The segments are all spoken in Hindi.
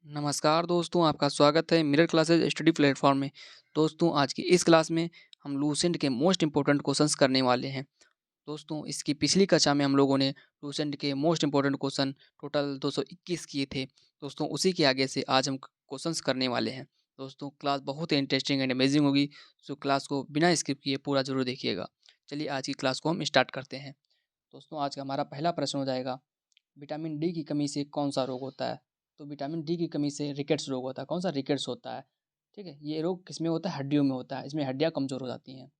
नमस्कार दोस्तों, आपका स्वागत है मिरर क्लासेस स्टडी प्लेटफॉर्म में। दोस्तों, आज की इस क्लास में हम लूसेंट के मोस्ट इम्पोर्टेंट क्वेश्चंस करने वाले हैं। दोस्तों, इसकी पिछली कक्षा में हम लोगों ने लूसेंट के मोस्ट इम्पोर्टेंट क्वेश्चन टोटल 221 किए थे। दोस्तों, उसी के आगे से आज हम क्वेश्चंस करने वाले हैं। दोस्तों, क्लास बहुत ही इंटरेस्टिंग एंड अमेजिंग होगी, सो क्लास को बिना स्किप किए पूरा ज़रूर देखिएगा। चलिए, आज की क्लास को हम स्टार्ट करते हैं। दोस्तों, आज का हमारा पहला प्रश्न हो जाएगा, विटामिन डी की कमी से कौन-सा रोग होता है? तो विटामिन डी की कमी से रिकेट्स रोग होता है। कौन-सा? रिकेट्स होता है, ठीक है? ये रोग किसमें होता है? हड्डियों में होता है। इसमें हड्डियाँ कमज़ोर हो जाती हैं।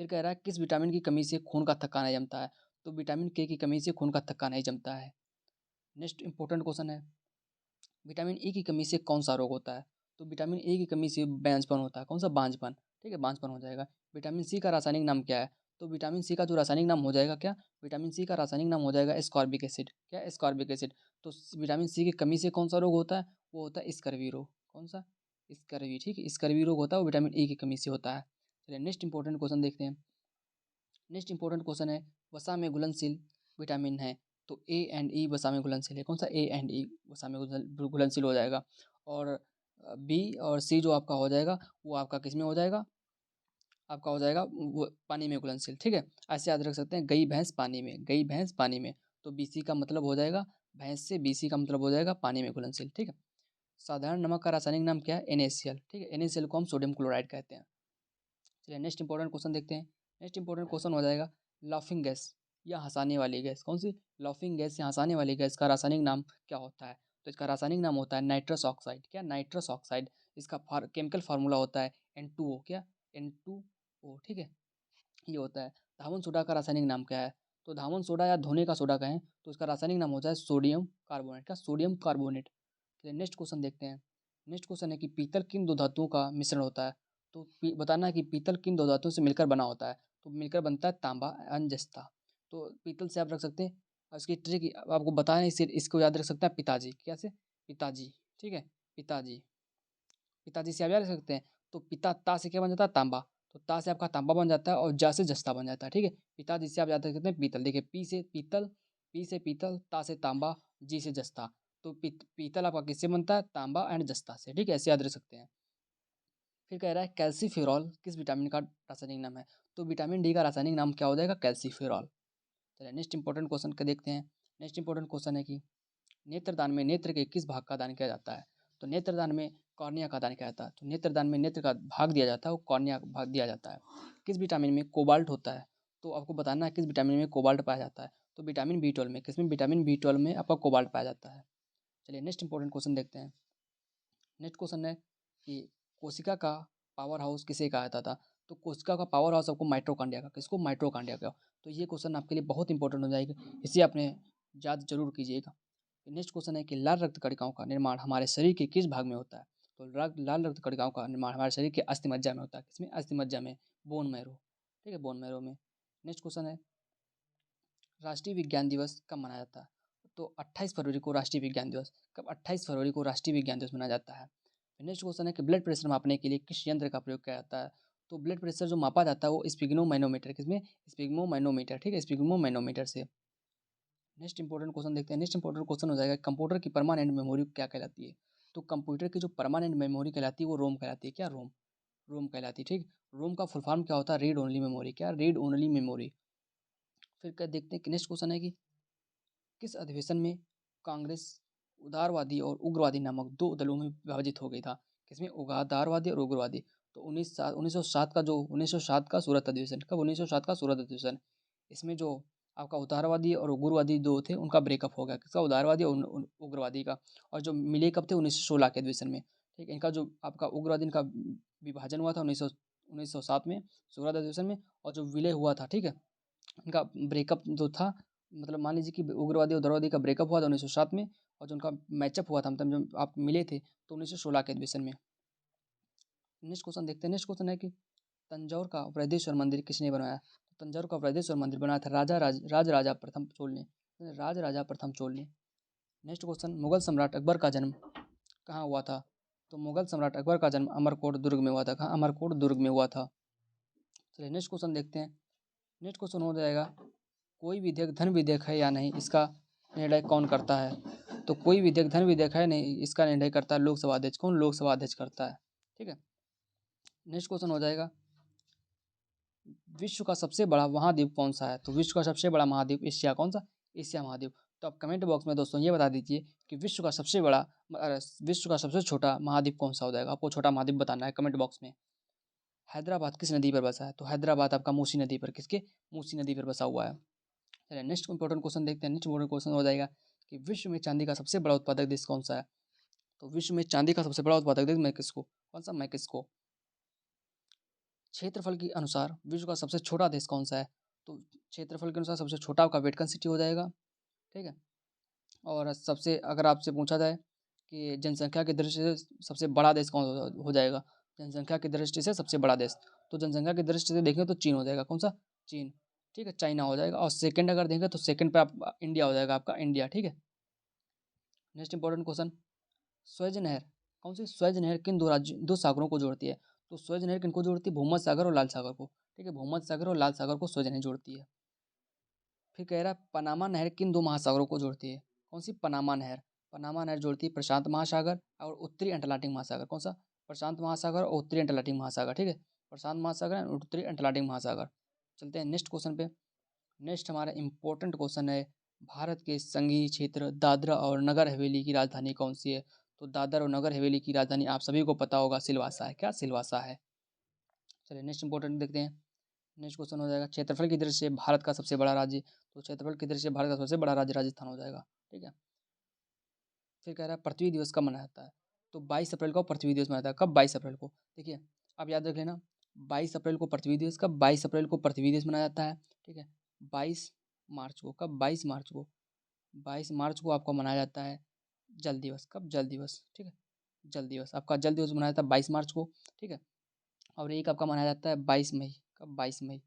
फिर कह रहा है किस विटामिन की कमी से खून का थक्का नहीं जमता है? तो विटामिन के की कमी से खून का थक्का नहीं जमता है। नेक्स्ट इम्पोर्टेंट क्वेश्चन है, विटामिन ई की कमी से कौन-सा रोग होता है? तो विटामिन ए की कमी से बांझपन होता है। कौन-सा? बांझपन, ठीक है? बांझपन हो जाएगा। विटामिन सी का रासायनिक नाम क्या है? तो विटामिन सी का जो रासायनिक नाम हो जाएगा क्या? विटामिन सी का रासायनिक नाम हो जाएगा एस्कॉर्बिक एसिड। क्या? Ascorbic acid. तो विटामिन सी की कमी से कौन-सा रोग होता है? वो होता है स्कर्वी रोग। कौन-सा? स्कर्वी, ठीक है? स्कर्वी रोग होता है वो विटामिन ए की कमी से होता है। चलिए नेक्स्ट इम्पोर्टेंट क्वेश्चन देखते हैं। नेक्स्ट इम्पोर्टेंट क्वेश्चन है, वसा में घुलनशील विटामिन है, तो ए एंड ई वसा में घुलनशील है। कौन सा? ए एंड ई वसा में घुलनशील हो जाएगा। और बी और सी जो आपका हो जाएगा वो आपका किस में हो जाएगा? आपका हो जाएगा वो पानी में घुलनशील, ठीक है? ऐसे याद रख सकते हैं, गई भैंस पानी में, गई भैंस पानी में। तो बी सी का मतलब हो जाएगा भैंस से, बी सी का मतलब हो जाएगा पानी में घुलनशील, ठीक है? साधारण नमक का रासायनिक नाम क्या है? NaCl, ठीक है? NaCl को हम सोडियम क्लोराइड कहते हैं। चलिए नेक्स्ट इंपॉर्टेंट क्वेश्चन देखते हैं। नेक्स्ट इंपॉर्टेंट क्वेश्चन हो जाएगा, लाफिंग गैस या हंसाने वाली गैस। कौन सी? लाफिंग गैस या हंसाने वाली गैस का रासायनिक नाम क्या होता है? तो इसका रासायनिक नाम होता है नाइट्रस ऑक्साइड। क्या? Nitrous oxide. इसका केमिकल फार्मूला होता है N2O। क्या? N2O, ठीक है? ये होता है। धावन सोडा का रासायनिक नाम क्या है? तो धावन सोडा या धोने का सोडा कहें तो इसका रासायनिक नाम होता है सोडियम कार्बोनेट। का? Sodium carbonate. चलिए नेक्स्ट क्वेश्चन देखते हैं। नेक्स्ट क्वेश्चन है कि पीतल किन दो धातुओं का मिश्रण होता है? तो बताना है कि पीतल किन दो धातुओं से मिलकर बना होता है? तो मिलकर बनता है तांबा एंड जस्ता। तो पीतल से आप रख सकते हैं, और इसकी ट्रिक आपको बताया, इसे इसको याद रख सकते हैं पिताजी। क्या से? पिताजी, ठीक है? पिताजी, पिताजी से आप याद रख सकते हैं। तो पिता ता से क्या बन जाता है? तांबा। तो ता से आपका तांबा बन जाता है और जा से जस्ता बन जाता है, ठीक है? पिताजी से आप याद रख सकते हैं पीतल। देखिए, पी से पीतल, पी से पीतल, ता से तांबा, जी से जस्ता। तो पीतल आपका किससे बनता है? तांबा एंड जस्ता से, ठीक है? ऐसे याद रख सकते हैं। फिर कह रहा है कैल्सीफेरॉल किस विटामिन का रासायनिक नाम है? तो विटामिन डी का रासायनिक नाम क्या हो जाएगा? कैल्सीफेरॉल। चलिए नेक्स्ट इंपॉर्टेंट क्वेश्चन का देखते हैं। नेक्स्ट इंपॉर्टेंट क्वेश्चन है कि नेत्रदान में नेत्र के किस भाग का दान किया जाता है? तो नेत्रदान में कॉर्निया का दान किया जाता है। तो नेत्रदान में नेत्र का भाग दिया जाता है, वो कॉर्निया का भाग दिया जाता है। किस विटामिन में कोबाल्ट होता है? तो आपको बताना है किस विटामिन में कोबाल्ट पाया जाता है। तो विटामिन बी 12 में। किसमें? विटामिन बी 12 में आपका कोबाल्ट पाया जाता है। चलिए नेक्स्ट इंपॉर्टेंट क्वेश्चन देखते हैं। नेक्स्ट क्वेश्चन है कि कोशिका का पावर हाउस किसे कहा जाता था? तो कोशिका का पावर हाउस आपको माइटोकॉन्ड्रिया का। किसको? माइटोकॉन्ड्रिया का। तो ये क्वेश्चन आपके लिए बहुत इंपॉर्टेंट हो जाएगा, इसे आपने याद जरूर कीजिएगा। नेक्स्ट क्वेश्चन है कि लाल रक्त कणिकाओं का निर्माण हमारे शरीर के किस भाग में होता है? तो लाल रक्त कणिकाओं का निर्माण हमारे शरीर के अस्थिमज्जा में होता है। किसमें? अस्थिमज्जा में, बोन मैरो, ठीक है? बोन मैरो में। नेक्स्ट क्वेश्चन है, राष्ट्रीय विज्ञान दिवस कब मनाया जाता है? तो 28 फरवरी को राष्ट्रीय विज्ञान दिवस। कब? 28 फरवरी को राष्ट्रीय विज्ञान दिवस मनाया जाता है। नेक्स्ट क्वेश्चन है कि ब्लड प्रेशर मापने के लिए किस यंत्र का प्रयोग किया जाता है? तो ब्लड प्रेशर जो मापा जाता है वो स्पिग्नोमैनोमीटर। किसमें? स्पिग्नोमैनोमीटर, ठीक है? स्पिग्नोमैनोमीटर से। नेक्स्ट इंपॉर्टेंट क्वेश्चन देखते हैं। नेक्स्ट इंपॉर्टेंट क्वेश्चन हो जाएगा, कंप्यूटर की परमानेंट मेमोरी क्या कहलाती है? तो कंप्यूटर की जो परमानेंट मेमोरी कहलाती है वो रोम कहलाती है। क्या? रोम, रोम कहलाती है, ठीक? रोम का फुल फॉर्म क्या होता है? Read only memory. क्या? Read only memory. फिर क्या देखते हैं कि नेक्स्ट क्वेश्चन है कि किस अधिवेशन में कांग्रेस उदारवादी और उग्रवादी नामक दो दलों में विभाजित हो गई था? किसमें? उदारवादी और उग्रवादी। तो 1907 का जो 1907 का सूरत अधिवेशन। कब? 1907 का सूरत अधिवेशन। इसमें जो आपका उदारवादी और उग्रवादी दो थे उनका ब्रेकअप हो गया। किसका? उदारवादी और उग्रवादी का। और जो मिले कब थे? 1916 के अधिवेशन में, ठीक है? इनका जो आपका उग्रवादी, इनका विभाजन हुआ था 1907 में सूरत अधिवेशन में। और जो विलय हुआ था, ठीक है, इनका ब्रेकअप जो था, मतलब मान लीजिए कि उग्रवादी और उदारवादी का ब्रेकअप हुआ था 1907 में। और जो उनका मैचअप हुआ था, मतलब जब आप मिले थे तो 1916 के अधिवेशन में। नेक्स्ट क्वेश्चन देखते हैं। नेक्स्ट क्वेश्चन है कि तंजौर का बृहदेश्वर मंदिर किसने बनवाया? तो तंजौर का बृहदेश्वर मंदिर बनाया था राजा प्रथम चोल ने। राजा प्रथम चोल ने। नेक्स्ट क्वेश्चन, मुगल सम्राट अकबर का जन्म कहाँ हुआ था? तो मुगल सम्राट अकबर का जन्म अमरकोट दुर्ग में हुआ था। कहाँ? अमरकोट दुर्ग में हुआ था। चलिए नेक्स्ट क्वेश्चन देखते हैं। नेक्स्ट क्वेश्चन हो जाएगा, कोई विधेयक धन विधेयक है या नहीं, इसका निर्णय कौन करता है? तो कोई विधेयक धन विधेयक है नहीं, इसका निर्णय करता है लोकसभा अध्यक्ष। कौन? लोकसभा अध्यक्ष करता है। ठीक है, नेक्स्ट क्वेश्चन हो जाएगा, विश्व का सबसे बड़ा महाद्वीप कौन सा है? तो विश्व का सबसे बड़ा महाद्वीप एशिया। कौन सा? एशिया महाद्वीप। तो आप कमेंट बॉक्स में दोस्तों ये बता दीजिए कि विश्व का सबसे बड़ा विश्व का सबसे छोटा महाद्वीप कौन सा हो जाएगा। आपको छोटा महाद्वीप बताना है कमेंट बॉक्स में। हैदराबाद किस नदी पर बसा है? तो हैदराबाद आपका मूसी नदी पर। किसके? मूसी नदी पर बसा हुआ है। चलिए नेक्स्ट इंपॉर्टेंट क्वेश्चन देखते हैं। नेक्स्ट इंपॉर्टेंट क्वेश्चन हो जाएगा कि विश्व में चांदी का सबसे बड़ा उत्पादक देश कौन सा है? तो विश्व में चांदी का सबसे बड़ा उत्पादक देश मैक्सिको। कौन सा? मैक्सिको। क्षेत्रफल के अनुसार विश्व का सबसे छोटा देश कौन सा है? तो क्षेत्रफल के अनुसार सबसे छोटा आपका वेटिकन सिटी हो जाएगा। ठीक है, और सबसे अगर आपसे पूछा जाए कि जनसंख्या की दृष्टि से सबसे बड़ा देश कौन हो जाएगा, जनसंख्या की दृष्टि से सबसे बड़ा देश, तो जनसंख्या की दृष्टि से देखें तो चीन हो जाएगा। कौन सा? चीन। ठीक है, चाइना हो जाएगा। और सेकंड अगर देखें तो सेकंड पे आप इंडिया हो जाएगा आपका, इंडिया। ठीक है, नेक्स्ट इंपॉर्टेंट क्वेश्चन, स्वेज नहर। कौन सी? स्वेज नहर किन दो सागरों को जोड़ती है? तो स्वेज नहर किनको जोड़ती है? भूमध्य सागर और लाल सागर को। ठीक है, भूमध्य सागर और लाल सागर को स्वेज नहर जोड़ती है। फिर कह रहा है पनामा नहर किन दो महासागरों को जोड़ती है? कौन सी? पनामा नहर। पनामा नहर जोड़ती है प्रशांत महासागर और उत्तरी अटलांटिक महासागर। कौन सा? प्रशांत महासागर और उत्तरी अटलांटिक महासागर। ठीक है, प्रशांत महासागर और उत्तरी अटलांटिक महासागर। चलते हैं नेक्स्ट क्वेश्चन पे। नेक्स्ट हमारा इंपॉर्टेंट क्वेश्चन है, भारत के संघीय क्षेत्र दादरा और नगर हवेली की राजधानी कौन सी है? तो दादरा और नगर हवेली की राजधानी आप सभी को पता होगा, सिलवासा है। क्या? सिलवासा है। चलिए नेक्स्ट इंपॉर्टेंट देखते हैं। नेक्स्ट क्वेश्चन हो जाएगा, क्षेत्रफल की दृष्टि से भारत का सबसे बड़ा राज्य। तो क्षेत्रफल की दृष्टि से भारत का सबसे बड़ा राज्य राजस्थान हो जाएगा। ठीक है, फिर कह रहा है पृथ्वी दिवस कब मनाया जाता है? तो 22 अप्रैल को पृथ्वी दिवस मनाया जाता है। कब? 22 अप्रैल को। देखिए आप याद रख लेना, 22 अप्रैल को पृथ्वी दिवस। कब? 22 अप्रैल को पृथ्वी दिवस मनाया जाता है। ठीक है, 22 मार्च को। कब? 22 मार्च को। 22 मार्च को आपका मनाया जाता है जल दिवस। कब? जल दिवस। ठीक है, जल दिवस आपका, जल दिवस मनाया जाता है 22 मार्च को। ठीक है, और एक आपका मनाया जाता है 22 मई। कब? 22 मई।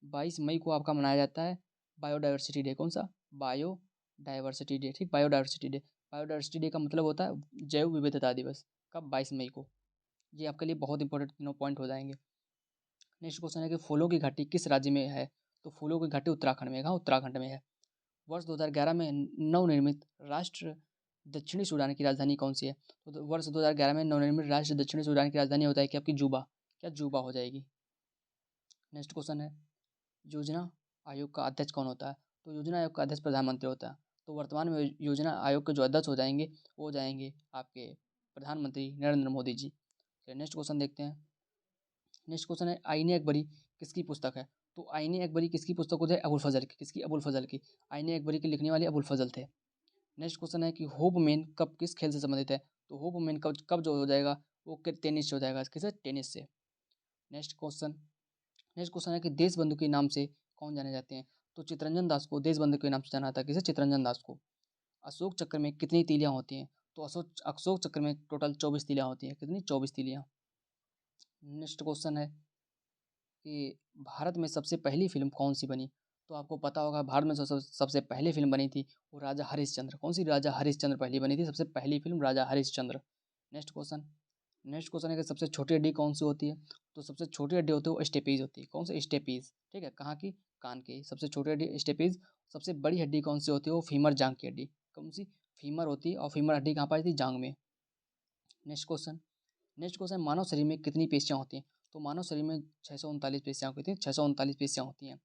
22 मई को आपका मनाया जाता है बायोडाइवर्सिटी डे। कौन सा? Biodiversity day. ठीक, बायोडाइवर्सिटी डे। बायोडाइवर्सिटी डे का मतलब होता है जैव विविधता दिवस। कब? 22 मई को। ये आपके लिए बहुत इंपॉर्टेंट तीनों पॉइंट हो जाएंगे। नेक्स्ट क्वेश्चन है कि फूलों की घाटी किस राज्य में है? तो फूलों की घाटी उत्तराखंड में है। कहाँ? उत्तराखंड में है। वर्ष 2011 में नवनिर्मित राष्ट्र दक्षिणी सूडान की राजधानी कौन सी है? तो वर्ष 2011 में नवनिर्मित राष्ट्र दक्षिणी सूडान की राजधानी होता है कि आपकी जुबा। क्या? जुबा हो जाएगी। नेक्स्ट क्वेश्चन है, योजना आयोग का अध्यक्ष कौन होता है? तो योजना आयोग का अध्यक्ष प्रधानमंत्री होता है। तो वर्तमान में योजना आयोग के जो अध्यक्ष हो जाएंगे वो हो जाएंगे आपके प्रधानमंत्री नरेंद्र मोदी जी। चलिए नेक्स्ट क्वेश्चन देखते हैं। नेक्स्ट क्वेश्चन है, आईने अकबरी किसकी पुस्तक है? तो आईने अकबरी किसकी पुस्तक हो जाए? अबुल फजल की। किसकी? अबुल फजल की। आईने अकबरी के लिखने वाले अबुल फजल थे। नेक्स्ट क्वेश्चन है कि होप मैन कब किस खेल से संबंधित है? तो होप मैन कब कब जो हो जाएगा वो टेनिस से हो जाएगा। किससे? टेनिस से। नेक्स्ट क्वेश्चन, नेक्स्ट क्वेश्चन है कि देश बंधु के नाम से कौन जाने जाते हैं? तो चित्तरंजन दास को देश बंधु के नाम से जाना जाता है। किसे? चित्तरंजन दास को। अशोक चक्र में कितनी तीलियां होती हैं? तो अशोक अशोक चक्र में टोटल 24 तीलियां होती हैं। कितनी? 24 तीलियां। नेक्स्ट क्वेश्चन है कि भारत में सबसे पहली फिल्म कौन सी बनी? तो आपको पता होगा भारत में सबसे पहली फिल्म बनी थी वो राजा हरिश्चंद्र। कौन सी? राजा हरिश्चंद्र पहली बनी थी, सबसे पहली film Raja Harishchandra. Next question, next question है कि सबसे छोटी हड्डी कौन सी होती है? तो सबसे छोटी हड्डी होती है वो स्टेपीज होती है। कौन सी? स्टेपीज। ठीक है, कहाँ की? कान की। सबसे छोटी हड्डी स्टेपीज। सबसे बड़ी हड्डी कौन सी होती है? वो फीमर, जांग की हड्डी। कौन सी? फीमर होती है। और फीमर हड्डी कहाँ पाई थी? जांग में। नेक्स्ट क्वेश्चन, नेक्स्ट क्वेश्चन, मानव शरीर में कितनी पेशियाँ होती हैं? तो मानव शरीर में 639 पेशियाँ होती हैं। 639 पेशियाँ होती हैं।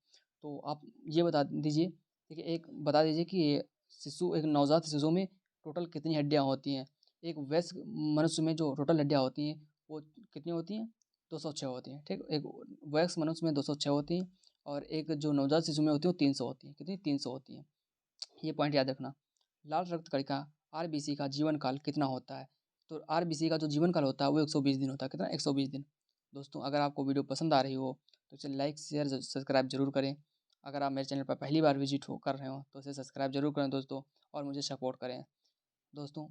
तो आप ये बता दीजिए, देखिए एक बता दीजिए कि शिशु, एक नवजात शिशु में टोटल कितनी हड्डियाँ होती हैं? एक वयस्क मनुष्य में जो टोटल हड्डियाँ होती हैं वो कितनी होती हैं? 206 होती हैं। ठीक, एक वयस्क मनुष्य में 206 होती हैं और एक जो नवजात शिशु में होती है वो 300 होती हैं। कितनी? 300 होती हैं। ये पॉइंट याद रखना। लाल रक्त कणिका आरबीसी का जीवन काल कितना होता है? तो आरबीसी का जो जीवन काल होता है वो 120 दिन होता है। कितना? 120 दिन। दोस्तों अगर आपको वीडियो पसंद आ रही हो तो इसे लाइक शेयर सब्सक्राइब जरूर करें। अगर आप मेरे चैनल पर पहली बार विजिट कर रहे हो तो इसे सब्सक्राइब जरूर करें दोस्तों, और मुझे सपोर्ट करें। दोस्तों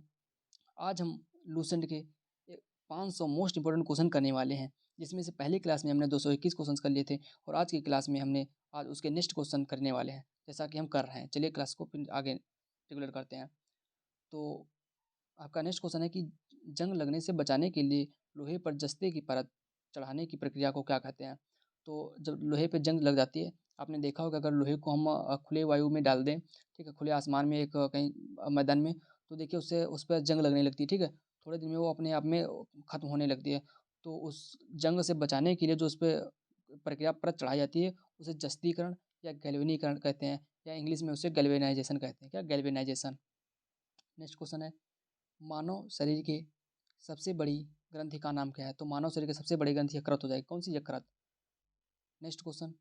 आज हम लूसेंट के 500 मोस्ट इंपॉर्टेंट क्वेश्चन करने वाले हैं, जिसमें से पहली क्लास में हमने 221 क्वेश्चन कर लिए थे और आज की क्लास में हमने आज उसके नेक्स्ट क्वेश्चन करने वाले हैं, जैसा कि हम कर रहे हैं। चलिए क्लास को फिर आगे रेगुलर करते हैं। तो आपका नेक्स्ट क्वेश्चन है कि जंग लगने से बचाने के लिए लोहे पर जस्ते की परत चढ़ाने की प्रक्रिया को क्या कहते हैं? तो जब लोहे पे जंग लग जाती है, आपने देखा होगा अगर लोहे को हम खुले वायु में डाल दें, ठीक है, खुले आसमान में एक कहीं मैदान में, तो देखिए उससे उस पर जंग लगने लगती है, ठीक है। थोड़े दिन में वो अपने आप में खत्म होने लगती है। तो उस जंग से बचाने के लिए जो उस पे प्रक्रिया परत चढ़ाई जाती है, उसे जस्तीकरण या गैल्वेनीकरण कहते हैं, या इंग्लिश में उसे गैल्वेनाइजेशन कहते हैं। क्या? गैल्वेनाइजेशन। नेक्स्ट क्वेश्चन है, मानव शरीर के सबसे बड़ी ग्रंथि का नाम क्या है? तो मानव शरीर की सबसे बड़ी ग्रंथि यकृत हो जाएगी। कौन सी? यकृत। नेक्स्ट क्वेश्चन,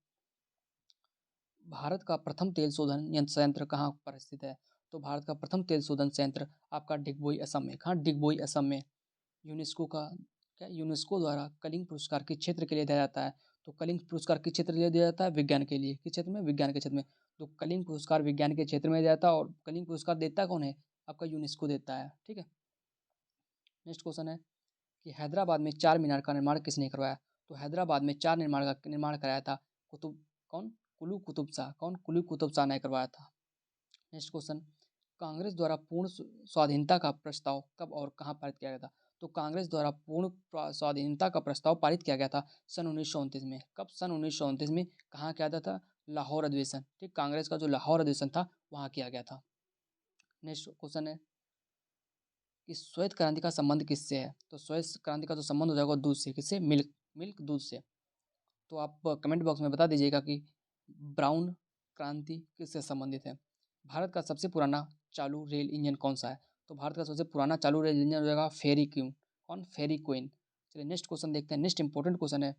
भारत का प्रथम तेल शोधन संयंत्र कहाँ पर स्थित है? तो भारत का प्रथम तेल शोधन संयंत्र आपका डिगबोई असम में। कहाँ? डिगबोई असम में। यूनेस्को का क्या? यूनेस्को द्वारा कलिंग पुरस्कार किस क्षेत्र के लिए दिया जाता है? तो कलिंग पुरस्कार किस क्षेत्र के लिए दिया जाता है? विज्ञान के लिए। किस क्षेत्र में? विज्ञान के क्षेत्र में। तो कलिंग पुरस्कार विज्ञान के क्षेत्र में दिया जाता है, और कलिंग पुरस्कार देता कौन है? आपका यूनेस्को देता है, ठीक है। नेक्स्ट क्वेश्चन है कि हैदराबाद में चार मीनार का निर्माण किसने करवाया? तो हैदराबाद में चार निर्माण का निर्माण कराया था कुतुब कौन? कुली कुतुब शाह। कौन? कुली कुतुब शाह ने करवाया था। नेक्स्ट क्वेश्चन, कांग्रेस द्वारा पूर्ण स्वाधीनता का प्रस्ताव कब और कहाँ पारित किया गया था? तो कांग्रेस द्वारा पूर्ण स्वाधीनता का प्रस्ताव पारित किया गया था सन 1929 में। कब? सन 1929 में। कहाँ किया गया था? लाहौर अधिवेशन, ठीक। कांग्रेस का जो लाहौर अधिवेशन था वहाँ किया गया था। नेक्स्ट क्वेश्चन है कि श्वेत क्रांति का संबंध किससे है? तो श्वेत क्रांति का जो संबंध हो जाएगा दूध से। किससे? मिल्क। मिल्क, दूध से। तो आप कमेंट बॉक्स में बता दीजिएगा कि ब्राउन क्रांति किससे संबंधित है। भारत का सबसे पुराना चालू रेल इंजन कौन सा है? तो भारत का सबसे पुराना चालू रेल इंजन हो जाएगा फेरी क्वीन। कौन? फेरी क्वीन। चलिए नेक्स्ट क्वेश्चन देखते हैं। नेक्स्ट इंपॉर्टेंट क्वेश्चन है,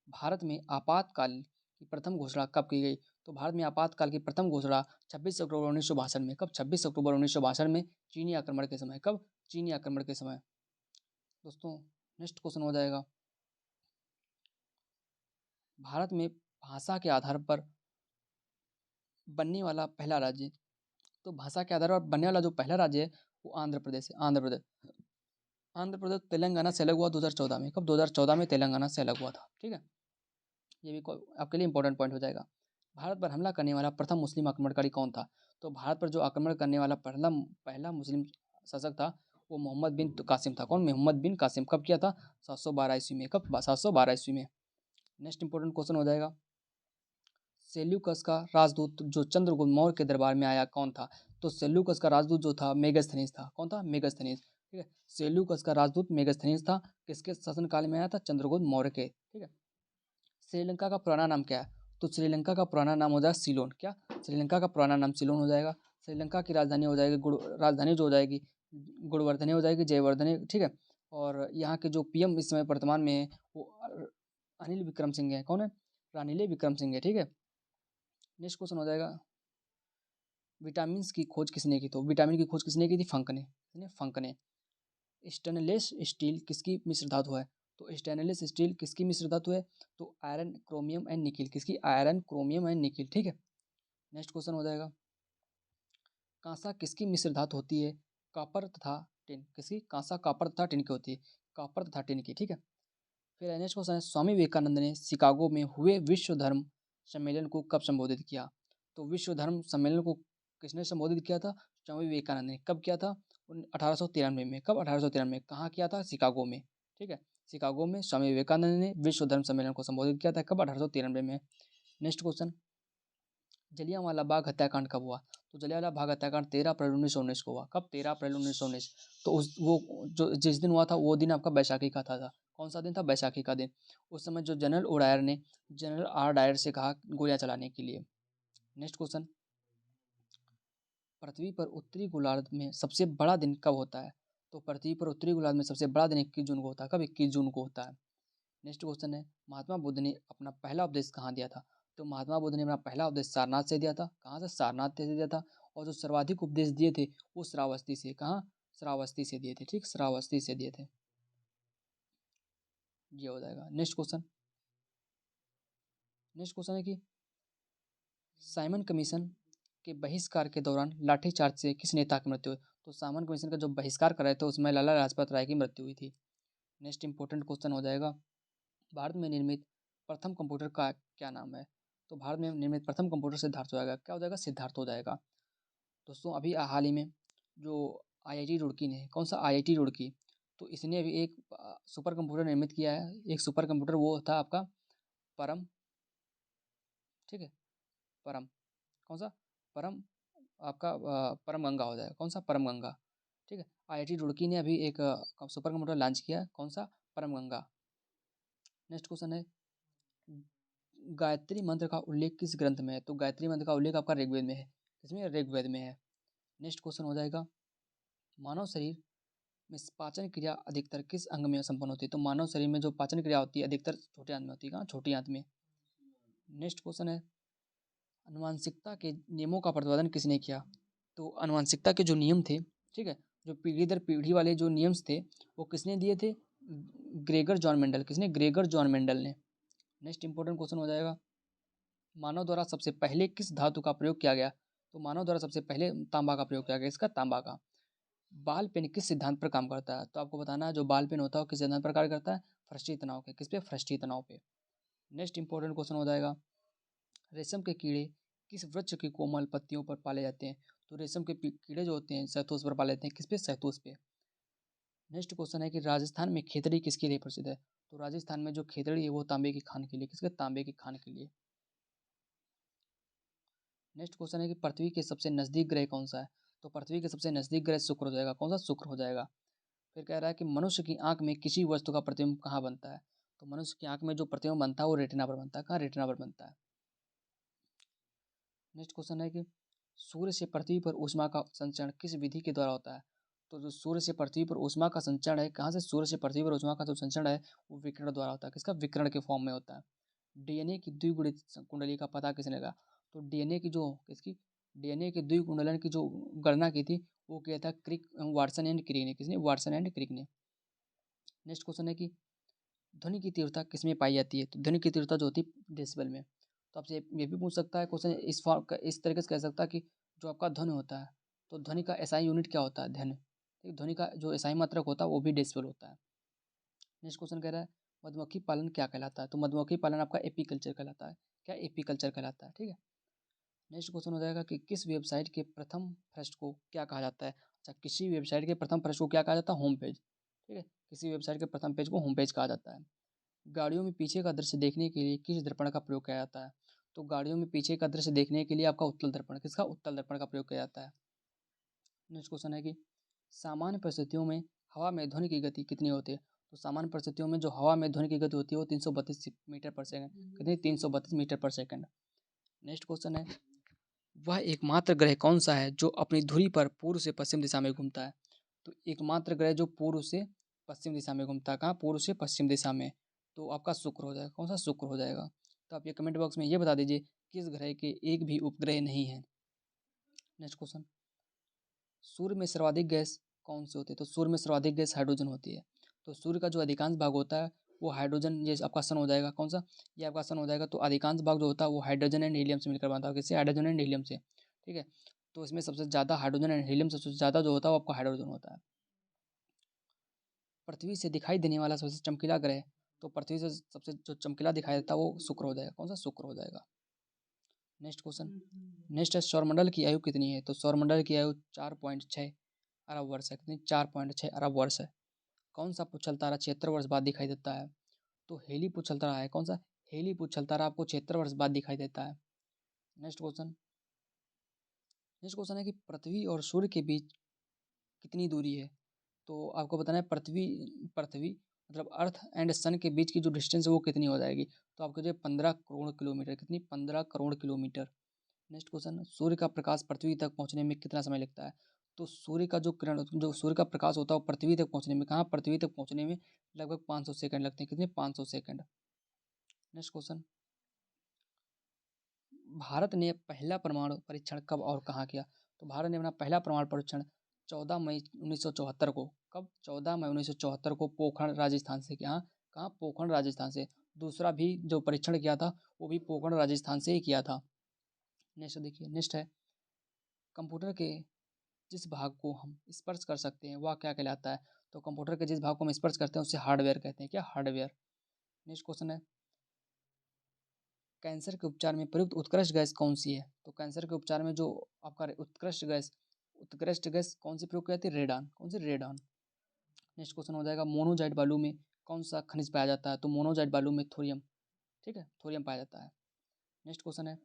भारत में आपातकाल की प्रथम घोषणा कब की गई? तो भारत में आपातकाल की प्रथम घोषणा 26 अक्टूबर 1962 में। कब? 26 अक्टूबर 1962 में, चीनी आक्रमण के समय। कब? चीनी आक्रमण के समय। दोस्तों नेक्स्ट क्वेश्चन हो जाएगा, भारत में भाषा के आधार पर बनने वाला पहला राज्य। तो भाषा के आधार पर बनने वाला जो पहला राज्य है वो आंध्र प्रदेश है। आंध्र प्रदेश। आंध्र प्रदेश तेलंगाना से अलग हुआ 2014 में। कब? 2014 में तेलंगाना से अलग हुआ था, ठीक है। ये भी आपके लिए इंपॉर्टेंट पॉइंट हो जाएगा। भारत पर हमला करने वाला प्रथम मुस्लिम आक्रमणकारी कौन था? तो भारत पर जो आक्रमण करने वाला पहला पहला मुस्लिम शासक था वो मोहम्मद बिन कासिम था। कौन? मोहम्मद बिन कासिम। कब किया था? 712 ईस्वी में। कब? 712 ईस्वी में। नेक्स्ट इंपॉर्टेंट क्वेश्चन हो जाएगा, सेल्यूकस का राजदूत जो चंद्रगुप्त मौर्य के दरबार में आया कौन था? तो सेल्यूकस का राजदूत जो था मेगास्थनीज था। कौन था? मेगास्थनीज, ठीक है। सेल्यूकस का राजदूत मेगास्थनीज था। किसके शासनकाल में आया था? चंद्रगुप्त मौर्य के, ठीक है। श्रीलंका का पुराना नाम क्या है? तो श्रीलंका का पुराना नाम हो जाएगा सिलोन। क्या? श्रीलंका का पुराना नाम सिलोन हो जाएगा। श्रीलंका की राजधानी हो जाएगी राजधानी जो हो जाएगी गुणवर्धने हो जाएगी, जयवर्धने, ठीक है। और यहाँ के जो पीएम इस समय वर्तमान में है वो अनिल विक्रम सिंह है। कौन है? रानिल विक्रम सिंह है, ठीक है। नेक्स्ट क्वेश्चन हो जाएगा, विटामिन की खोज किसने की? तो विटामिन की खोज किसने की थी? फंक ने। किसने? फंक ने। स्टेनलेस स्टील किसकी मिश्र धातु है? तो स्टेनलेस स्टील किसकी मिश्र धातु है? तो आयरन, क्रोमियम एंड निकिल। किसकी? आयरन, क्रोमियम एंड निकिल, ठीक है। नेक्स्ट क्वेश्चन हो जाएगा, कांसा किसकी मिश्र धातु होती है? कॉपर तथा टिन। किसकी? कांसा, कॉपर तथा टिन की होती है। कॉपर तथा टिन की, ठीक है। फिर नेक्स्ट क्वेश्चन है, स्वामी विवेकानंद ने शिकागो में हुए विश्व धर्म सम्मेलन को कब संबोधित किया? तो विश्व धर्म सम्मेलन को किसने संबोधित किया था? स्वामी विवेकानंद ने। कब किया था? 1893 में। कब? 1893 में। कहाँ किया था? शिकागो में, ठीक है। शिकागो में स्वामी विवेकानंद ने विश्व धर्म सम्मेलन को संबोधित किया था। कब? 1893 में। नेक्स्ट क्वेश्चन, जलियांवाला बाग हत्याकांड कब हुआ? तो जलियांवाला बाग हत्याकांड 13 अप्रैल 1919 को हुआ। कब? 13 अप्रैल 1919। तो उस वो जो जिस दिन हुआ था वो दिन आपका बैसाखी का था। कौन सा दिन था? बैसाखी का दिन। उस समय जो जनरल ओडायर ने जनरल आर डायर से कहा गोलियां चलाने के लिए। नेक्स्ट क्वेश्चन, पृथ्वी पर उत्तरी गोलार्ध में सबसे बड़ा दिन कब होता है? तो पृथ्वी पर उत्तरी गोलार्ध में सबसे बड़ा दिन 21 जून को होता है। कब? 21 जून को होता है। नेक्स्ट क्वेश्चन है, महात्मा बुद्ध ने अपना पहला उपदेश कहाँ दिया था? तो महात्मा बुद्ध ने अपना पहला उपदेश सारनाथ से दिया था। कहाँ से? सारनाथ से दिया था। और जो सर्वाधिक उपदेश दिए थे वो श्रावस्ती से। कहाँ? श्रावस्ती से दिए थे, ठीक। श्रावस्ती से दिए थे। ये हो जाएगा। नेक्स्ट क्वेश्चन, नेक्स्ट क्वेश्चन है कि साइमन कमीशन के बहिष्कार के दौरान लाठीचार्ज से किस नेता की मृत्यु हुई? तो साइमन कमीशन का जो बहिष्कार कर रहे थे उसमें लाला लाजपत राय की मृत्यु हुई थी। नेक्स्ट इंपॉर्टेंट क्वेश्चन हो जाएगा, भारत में निर्मित प्रथम कंप्यूटर का क्या नाम है? तो भारत में निर्मित प्रथम कंप्यूटर सिद्धार्थ हो जाएगा। क्या हो जाएगा? सिद्धार्थ हो जाएगा। दोस्तों अभी हाल ही में जो आईआईटी रुड़की ने, कौन सा? आईआईटी रुड़की, तो इसने अभी एक सुपर कंप्यूटर निर्मित किया है। एक सुपर कंप्यूटर वो था आपका परम ठीक है, परम, कौन सा, परम, आपका परम गंगा हो जाएगा, कौन सा, परम गंगा। ठीक है, आईआईटी रुड़की ने अभी एक सुपर कंप्यूटर लॉन्च किया है, कौन सा, परम गंगा। नेक्स्ट क्वेश्चन है, गायत्री मंत्र का उल्लेख किस ग्रंथ में है? तो गायत्री मंत्र का उल्लेख आपका ऋग्वेद में है, किसमें, ऋग्वेद में है। नेक्स्ट क्वेश्चन हो जाएगा, मानव शरीर में पाचन क्रिया अधिकतर किस अंग में संपन्न होती है? तो मानव शरीर में जो पाचन क्रिया होती है अधिकतर छोटे आंत में होती है, कहाँ, छोटी आंत में। नेक्स्ट क्वेश्चन है, आनुवांशिकता के नियमों का प्रतिपादन किसने किया? तो आनुवांशिकता के जो नियम थे, ठीक है, जो पीढ़ी दर पीढ़ी वाले जो नियम्स थे वो किसने दिए थे? ग्रेगर जॉन मेंडल, किसने, ग्रेगर जॉन मेंडल ने। नेक्स्ट इंपॉर्टेंट क्वेश्चन हो जाएगा, मानव द्वारा सबसे पहले किस धातु का प्रयोग किया गया? तो मानव द्वारा सबसे पहले तांबा का प्रयोग किया गया, इसका, तांबा का। बाल पेन किस सिद्धांत पर काम करता है? तो आपको बताना है जो बाल पेन होता है वो किस सिद्धांत पर कार्य करता है? फ्रस्टी तनाव के, किस पे, फ्रस्टी तनाव पे। नेक्स्ट इंपॉर्टेंट क्वेश्चन हो जाएगा, रेशम के कीड़े किस वृक्ष की कोमल पत्तियों पर पाले जाते हैं? तो रेशम के कीड़े जो होते हैं शहतूश पर पाले जाते हैं, किस पे, शहतूश पे। नेक्स्ट क्वेश्चन है कि राजस्थान में खेतड़ी किसके लिए प्रसिद्ध है? तो राजस्थान में जो खेतड़ी है वो तांबे की खान के लिए, किसके, तांबे की खान के लिए। नेक्स्ट क्वेश्चन है कि पृथ्वी के सबसे नजदीक ग्रह कौन सा है? तो पृथ्वी के सबसे नजदीक ग्रह शुक्र हो जाएगा, कौन सा, शुक्र हो जाएगा। फिर कह रहा है कि मनुष्य की आंख में किसी वस्तु का प्रतिबिंब कहाँ बनता है? तो मनुष्य की आंख में जो प्रतिबिंब बनता है वो रेटिना पर बनता है, कहाँ, रेटिना पर बनता है। नेक्स्ट क्वेश्चन है कि सूर्य से पृथ्वी पर ऊष्मा का संचरण किस विधि के द्वारा होता है? तो जो सूर्य से पृथ्वी पर ऊष्मा का संचरण है, कहाँ से, सूर्य से पृथ्वी पर ऊष्मा का जो संचरण है वो विकिरण द्वारा होता है, किसका, विकिरण के फॉर्म में होता है। डीएनए की द्विगुणित कुंडली का पता किसने लगा? तो डीएनए की जो, किसकी, डीएनए के द्विकुंडलन की जो गणना की थी वो किया था क्रिक, वाटसन एंड क्रिक ने, किसने, वाटसन एंड क्रिक ने। नेक्स्ट क्वेश्चन है कि ध्वनि की तीव्रता किसमें पाई जाती है? तो ध्वनि की तीव्रता जो होती है डेसिबल में। तो आपसे ये भी पूछ सकता है क्वेश्चन, इस फॉर्म का इस तरीके से कह सकता है कि जो आपका ध्वनि होता है तो ध्वनि का एसआई यूनिट क्या होता है? ध्वनि, ठीक, ध्वनि का जो एसआई मात्रक होता है वो भी डेसिबल होता है। नेक्स्ट क्वेश्चन कह रहा है, मधुमक्खी पालन क्या कहलाता है? तो मधुमक्खी पालन आपका एपीकल्चर कहलाता है, क्या, एपीकल्चर कहलाता है, ठीक है। नेक्स्ट क्वेश्चन हो जाएगा कि किस वेबसाइट के प्रथम पृष्ठ को क्या कहा जाता है? अच्छा, किसी वेबसाइट के प्रथम पृष्ठ को क्या कहा जाता है? होम पेज, ठीक है, किसी वेबसाइट के प्रथम पेज को होम पेज कहा जाता है। गाड़ियों में पीछे का दृश्य देखने के लिए किस दर्पण का प्रयोग किया जाता है? तो गाड़ियों में पीछे का दृश्य देखने के लिए आपका उत्तल दर्पण, किसका, उत्तल दर्पण का प्रयोग किया जाता है। नेक्स्ट क्वेश्चन है कि सामान्य परिस्थितियों में हवा में ध्वनि की गति कितनी होती है? तो सामान्य परिस्थितियों में जो हवा में ध्वनि की गति होती है वो 332 मीटर पर सेकंड, कितनी, 332 मीटर पर सेकंड। नेक्स्ट क्वेश्चन है, वह एकमात्र ग्रह कौन सा है जो अपनी धुरी पर पूर्व से पश्चिम दिशा में घूमता है? तो एकमात्र ग्रह जो पूर्व से पश्चिम दिशा में घूमता है, कहाँ, पूर्व से पश्चिम दिशा में। तो आपका शुक्र हो जाएगा, कौन सा, शुक्र हो जाएगा। तो आप ये कमेंट बॉक्स में ये बता दीजिए किस ग्रह के एक भी उपग्रह नहीं है। नेक्स्ट क्वेश्चन, सूर्य में सर्वाधिक गैस कौन सी होती है? तो सूर्य में सर्वाधिक गैस हाइड्रोजन होती है। तो सूर्य का जो अधिकांश भाग होता है वो हाइड्रोजन, ये आपका सन हो जाएगा, कौन सा, ये आपका सन हो जाएगा। तो अधिकांश भाग जो होता है वो हाइड्रोजन एंड हीलियम से मिलकर बनता है, किससे, हाइड्रोजन एंड हीलियम से, ठीक है। तो इसमें सबसे ज़्यादा हाइड्रोजन एंड हीलियम, सबसे ज़्यादा जो होता है वो आपका हाइड्रोजन होता है। पृथ्वी से दिखाई देने वाला सबसे चमकीला ग्रह, तो पृथ्वी से सबसे जो चमकीला दिखाई देता है वो शुक्र हो जाएगा, कौन सा, शुक्र हो जाएगा। नेक्स्ट क्वेश्चन, नेक्स्ट है, सौरमंडल की आयु कितनी है? तो सौरमंडल की आयु 4.6 अरब वर्ष है, कितनी, 4.6 अरब वर्ष है। कौन सा पुच्छल तारा 76 वर्ष बाद दिखाई देता है? तो हेली पुच्छल तारा है, कौन सा, हेली पुच्छल तारा आपको 76 वर्ष बाद दिखाई देता है। नेक्स्ट क्वेश्चन, नेक्स्ट क्वेश्चन है कि पृथ्वी और सूर्य के बीच कितनी दूरी है? तो आपको बताना है पृथ्वी, पृथ्वी मतलब अर्थ एंड सन के बीच की जो डिस्टेंस है वो कितनी हो जाएगी? तो आपको जो 15 करोड़ किलोमीटर, कितनी, 15 करोड़ किलोमीटर। नेक्स्ट क्वेश्चन, सूर्य का प्रकाश पृथ्वी तक पहुंचने में कितना समय लगता है? तो सूर्य का जो किरण, जो सूर्य का प्रकाश होता है वो पृथ्वी तक पहुंचने में, कहाँ, पृथ्वी तक पहुंचने में लगभग 500 सेकंड लगते हैं, कितने, 500 सेकंड। नेक्स्ट क्वेश्चन, भारत ने पहला परमाणु परीक्षण कब और कहाँ किया? तो भारत ने अपना पहला परमाणु परीक्षण 14 मई 1974 को, कब, 14 मई 1974 को पोखरण राजस्थान से किया, हाँ, कहाँ, पोखरण राजस्थान से। दूसरा भी जो परीक्षण किया था वो भी पोखरण राजस्थान से ही किया था। नेक्स्ट देखिए, नेक्स्ट है, कंप्यूटर के जिस भाग को हम स्पर्श कर सकते हैं वह क्या कहलाता है? तो कंप्यूटर के जिस भाग को हम स्पर्श करते हैं उसे हार्डवेयर कहते हैं, क्या, हार्डवेयर। नेक्स्ट क्वेश्चन है, कैंसर के उपचार में प्रयुक्त उत्कृष्ट गैस कौन सी है? तो कैंसर के उपचार में जो आपका उत्कृष्ट गैस कौन सी प्रयोग की जाती है? रेडान, कौन सी, रेडान। नेक्स्ट क्वेश्चन हो जाएगा, मोनोजाइट बालू में कौन सा खनिज पाया जाता है? तो मोनोजाइट बालू में थोरियम, ठीक है, थोरियम पाया जाता है। नेक्स्ट क्वेश्चन है,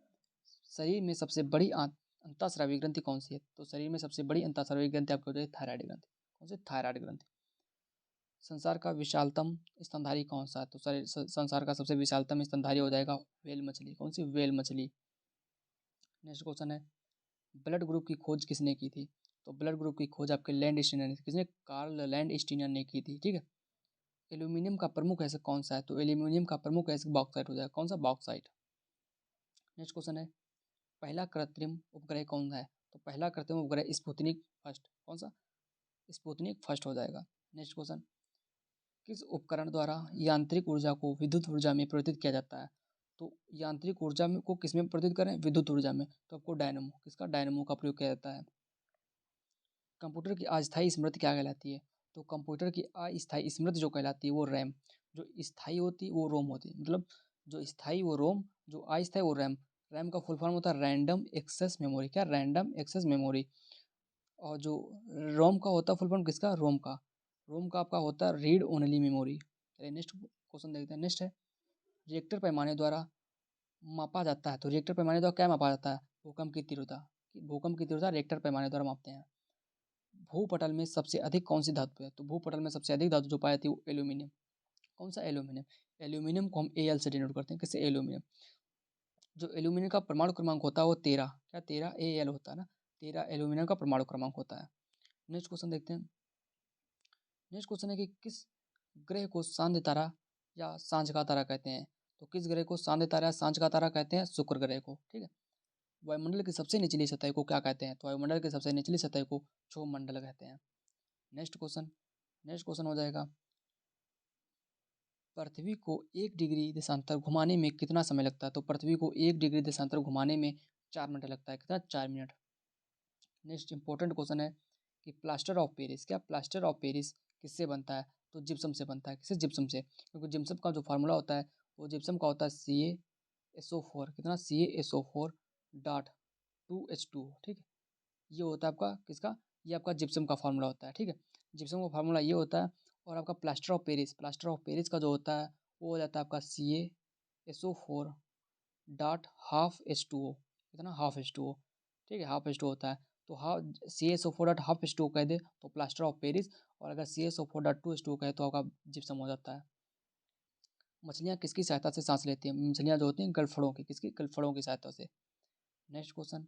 शरीर में सबसे बड़ी अंतःस्रावी ग्रंथि कौन सी है? तो शरीर में सबसे बड़ी अंतःस्रावी ग्रंथि आपकी हो जाएगी थायराइड ग्रंथि। कौन सी? थायराइड ग्रंथि। संसार का विशालतम स्तनधारी कौन सा है? तो संसार का सबसे विशालतम स्तनधारी हो जाएगा व्हेल मछली। कौन सी? व्हेल मछली। नेक्स्ट क्वेश्चन है, ब्लड ग्रुप की खोज किसने की थी? तो ब्लड ग्रुप की खोज आपके लैंड स्टीनर ने, किसने? कार्ल लैंड स्टीनर ने की थी। ठीक है। एल्यूमिनियम का प्रमुख ऐसा कौन सा है? तो एल्यूमिनियम का प्रमुख ऐसे बॉक्साइट हो जाएगा। कौन सा? बॉक्साइट। नेक्स्ट क्वेश्चन है, पहला कृत्रिम उपग्रह कौन है? तो पहला कृत्रिम उपग्रह स्पुतनिक फर्स्ट। कौन सा? स्पुतनिक फर्स्ट हो जाएगा। नेक्स्ट क्वेश्चन, किस उपकरण द्वारा यांत्रिक ऊर्जा को विद्युत ऊर्जा में परिवर्तित किया जाता है? तो यांत्रिक ऊर्जा में को किस में परिवर्तित करें? विद्युत ऊर्जा में। तो आपको डायनमो, किसका? डायनमो का प्रयोग किया जाता है। कंप्यूटर की अस्थायी स्मृति क्या कहलाती है? तो कंप्यूटर की अस्थायी स्मृति जो कहलाती है वो रैम। जो स्थायी होती है वो रोम होती है। मतलब जो स्थायी वो रोम, जो अस्थायी वो रैम। रैम का फुल फॉर्म होता है रैंडम एक्सेस मेमोरी। क्या? Random access memory. और जो रोम का होता है फुल फॉर्म किसका? रोम का। रोम का आपका होता है रीड ओनली मेमोरी। चलिए नेक्स्ट क्वेश्चन देखते हैं। नेक्स्ट है, रिएक्टर पैमाने द्वारा मापा जाता है। तो रिएक्टर पैमाने द्वारा क्या मापा जाता है? भूकंप की तीव्रता। भूकंप की तीव्रता रिएक्टर पैमाने द्वारा मापते हैं। भूपटल में सबसे अधिक कौन सी धातु है? तो भूपटल में सबसे अधिक धातु जो पाई जाती है वो एल्यूमिनियम। कौन सा? एल्यूमिनियम। एल्यूमिनियम को हम एल से डिनोट करते हैं। किससे? एल्यूमिनियम। जो एल्यूमिनियम का परमाणु क्रमांक होता है वो 13। क्या? 13 एल होता है ना। 13 एल्यूमिनियम का परमाणु क्रमांक होता है। नेक्स्ट क्वेश्चन देखते हैं। नेक्स्ट क्वेश्चन है कि किस ग्रह को सांध्य तारा या सांझ का तारा कहते हैं? तो किस ग्रह को सांध्य तारा या सांझ का तारा कहते हैं? शुक्र ग्रह को। ठीक है। वायुमंडल की सबसे निचली सतह को क्या कहते हैं? तो वायुमंडल की सबसे निचली सतह को क्षोभमंडल कहते हैं। Next question. नेक्स्ट क्वेश्चन हो जाएगा, पृथ्वी को 1 डिग्री देशांतर घुमाने में कितना समय लगता है? तो पृथ्वी को 1 डिग्री देशांतर घुमाने में 4 मिनट लगता है। कितना? 4 मिनट। नेक्स्ट इंपॉर्टेंट क्वेश्चन है कि प्लास्टर ऑफ पेरिस, क्या प्लास्टर ऑफ पेरिस किससे बनता है? तो जिप्सम से बनता है। किससे? जिप्सम से। क्योंकि जिप्सम का जो फार्मूला होता है वो जिप्सम का होता है CaSO4। कितना? CaSO4.2H2। ठीक है। ये होता है आपका किसका? ये आपका जिप्सम का फार्मूला होता है। ठीक है। जिप्सम का फार्मूला ये होता है। और आपका प्लास्टर ऑफ पेरिस का जो होता है वो हो जाता है आपका CaSO4.12H2O। कितना? Half H2O। ठीक है। हाफ H2O होता है। तो CaSO4.12H2O कह दे तो प्लास्टर ऑफ पेरिस, और अगर CaSO4.2H2O कहे तो आपका जिप्सम हो जाता है। मछलियाँ किसकी सहायता से सांस लेती हैं? मछलियाँ जो होती हैं गलफड़ों की। किसकी? गलफड़ों की सहायता से। Next question.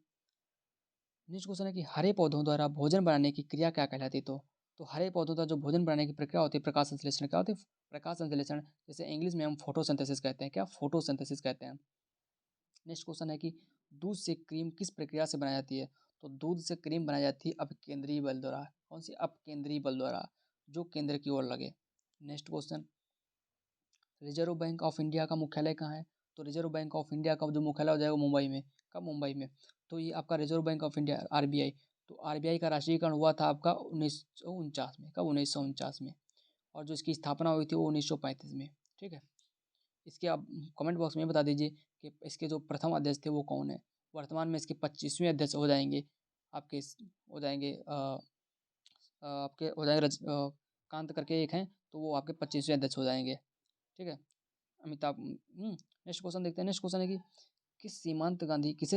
नेक्स्ट क्वेश्चन है कि हरे पौधों द्वारा भोजन बनाने की क्रिया क्या कहलाती है? तो हरे पौधों द्वारा जो भोजन बनाने की प्रक्रिया होती है प्रकाश संश्लेषण। क्या होती है? प्रकाश संश्लेषण। जैसे इंग्लिश में हम फोटोसिंथेसिस कहते हैं। क्या? फोटोसिंथेसिस कहते हैं। नेक्स्ट क्वेश्चन है कि दूध से क्रीम किस प्रक्रिया से बनाई जाती है? तो दूध से क्रीम बनाई जाती है अपकेंद्रीय बल द्वारा। कौन सी? अपकेंद्रीय बल द्वारा, जो केंद्र की ओर लगे। Next question, reserve bank of India का मुख्यालय कहाँ है? तो रिजर्व बैंक ऑफ इंडिया का जो मुख्यालय हो जाएगा मुंबई में। कब? मुंबई में। तो ये आपका reserve bank of India RBI। तो RBI का राष्ट्रीयकरण हुआ था आपका 1949 में। कब? 1949 में। और जो इसकी स्थापना हुई थी वो 1935 में। ठीक है। इसके आप कमेंट बॉक्स में बता दीजिए कि इसके जो प्रथम अध्यक्ष थे वो कौन है। वर्तमान में इसके 25वें अध्यक्ष हो जाएंगे आपके हो जाएंगे आपके हो जाएंगे कांत करके एक हैं, तो वो आपके 25वें अध्यक्ष हो जाएंगे। ठीक है। अमिताभ। नेक्स्ट क्वेश्चन देखते हैं। नेक्स्ट क्वेश्चन है कि किसे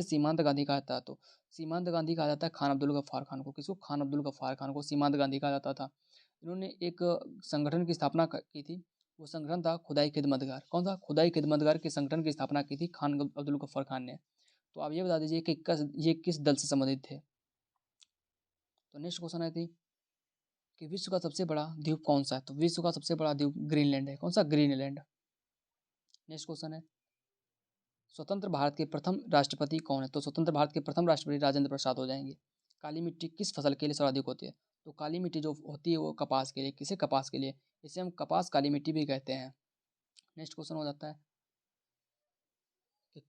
सीमांत गांधी कहा जाता है? तो सीमांत गांधी कहा जाता है खान अब्दुल गफ्फार खान को। किसको? खान अब्दुल गफ्फार खान को सीमांत गांधी कहा जाता था। इन्होंने एक संगठन की स्थापना की थी। वो संगठन था खुदाई खिदमतगार। कौन था? खुदाई खिदमतगार के संगठन की स्थापना की थी खान अब्दुल गफ्फार खान ने। तो आप ये बता दीजिए कि ये किस दल से संबंधित थे? तो नेक्स्ट क्वेश्चन है थी कि विश्व का सबसे बड़ा द्वीप कौन सा है? तो विश्व का सबसे बड़ा द्वीप ग्रीनलैंड है। कौन सा? ग्रीनलैंड। नेक्स्ट क्वेश्चन है, स्वतंत्र भारत के प्रथम राष्ट्रपति कौन है? तो स्वतंत्र भारत के प्रथम राष्ट्रपति राजेंद्र प्रसाद हो जाएंगे। काली मिट्टी किस फसल के लिए सर्वाधिक होती है? तो काली मिट्टी जो होती है वो कपास के लिए। किसे? कपास के लिए। इसे हम कपास काली मिट्टी भी कहते हैं। नेक्स्ट क्वेश्चन हो जाता है कि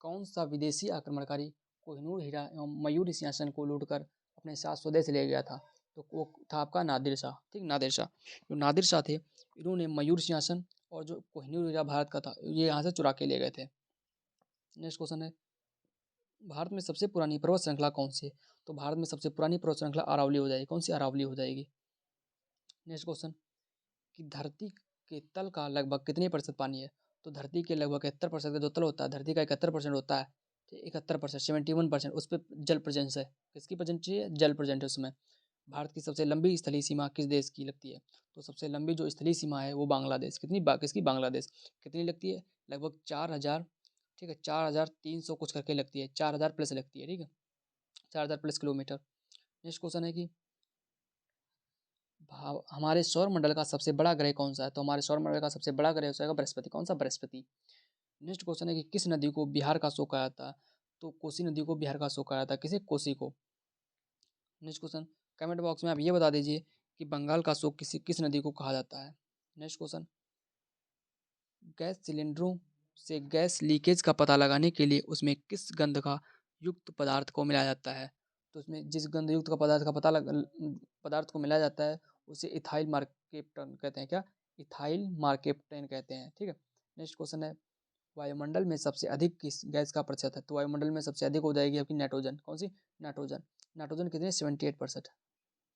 कौन सा विदेशी आक्रमणकारी कोहिनूर हीरा एवं मयूर सिंहासन को लूटकर अपने साथ स्वदेश ले गया था? तो वो था आपका नादिर शाह। ठीक, नादिर शाह। जो नादिर शाह थे इन्होंने मयूर सिंहासन और जो कोहिनूर हीरा भारत का था ये यहाँ से चुरा के ले गए थे। नेक्स्ट क्वेश्चन है, भारत में सबसे पुरानी पर्वत श्रृंखला कौन सी है? तो भारत में सबसे पुरानी पर्वत श्रृंखला अरावली हो जाएगी। कौन सी? अरावली हो जाएगी। नेक्स्ट क्वेश्चन कि धरती के तल का लगभग कितने प्रतिशत पानी है? तो धरती के लगभग 71% का जो तल होता है, धरती का 71% होता है, ठीक 71%, 71% उस पर जल प्रेजेंस है। किसकी प्रेजेंस है? जल प्रेजेंट है उसमें। भारत की सबसे लंबी स्थलीय सीमा किस देश की लगती है? तो सबसे लंबी जो स्थलीय सीमा है वो बांग्लादेश। किसकी? बांग्लादेश। कितनी लगती है? लगभग 4000, ठीक है, 4300 कुछ करके लगती है, 4000 प्लस लगती है, ठीक है, 4000 प्लस किलोमीटर। नेक्स्ट क्वेश्चन है कि हमारे सौर मंडल का सबसे बड़ा ग्रह कौन सा है? तो हमारे सौर मंडल का सबसे बड़ा ग्रह हो जाएगा बृहस्पति। कौन सा? बृहस्पति। नेक्स्ट क्वेश्चन है कि किस नदी को बिहार का शोक कहा जाता है? तो कोसी नदी को बिहार का शोक कहा जाता है। किसे? कोसी को। नेक्स्ट क्वेश्चन, कमेंट बॉक्स में आप ये बता दीजिए कि बंगाल का शोक किस नदी को कहा जाता है। नेक्स्ट क्वेश्चन, गैस सिलेंडरों से गैस लीकेज का पता लगाने के लिए उसमें किस गंध का युक्त पदार्थ को मिलाया जाता है? तो उसमें जिस गंध युक्त का पदार्थ को मिलाया जाता है उसे इथाइल मार्केप्टन कहते हैं। क्या? इथाइल मार्केप्टन कहते हैं, ठीक है। नेक्स्ट क्वेश्चन है, वायुमंडल में सबसे अधिक किस गैस का प्रतिशत है? तो वायुमंडल में सबसे अधिक हो जाएगी आपकी नाइट्रोजन। कौन सी? नाइट्रोजन। नाइट्रोजन कितनी? 78%,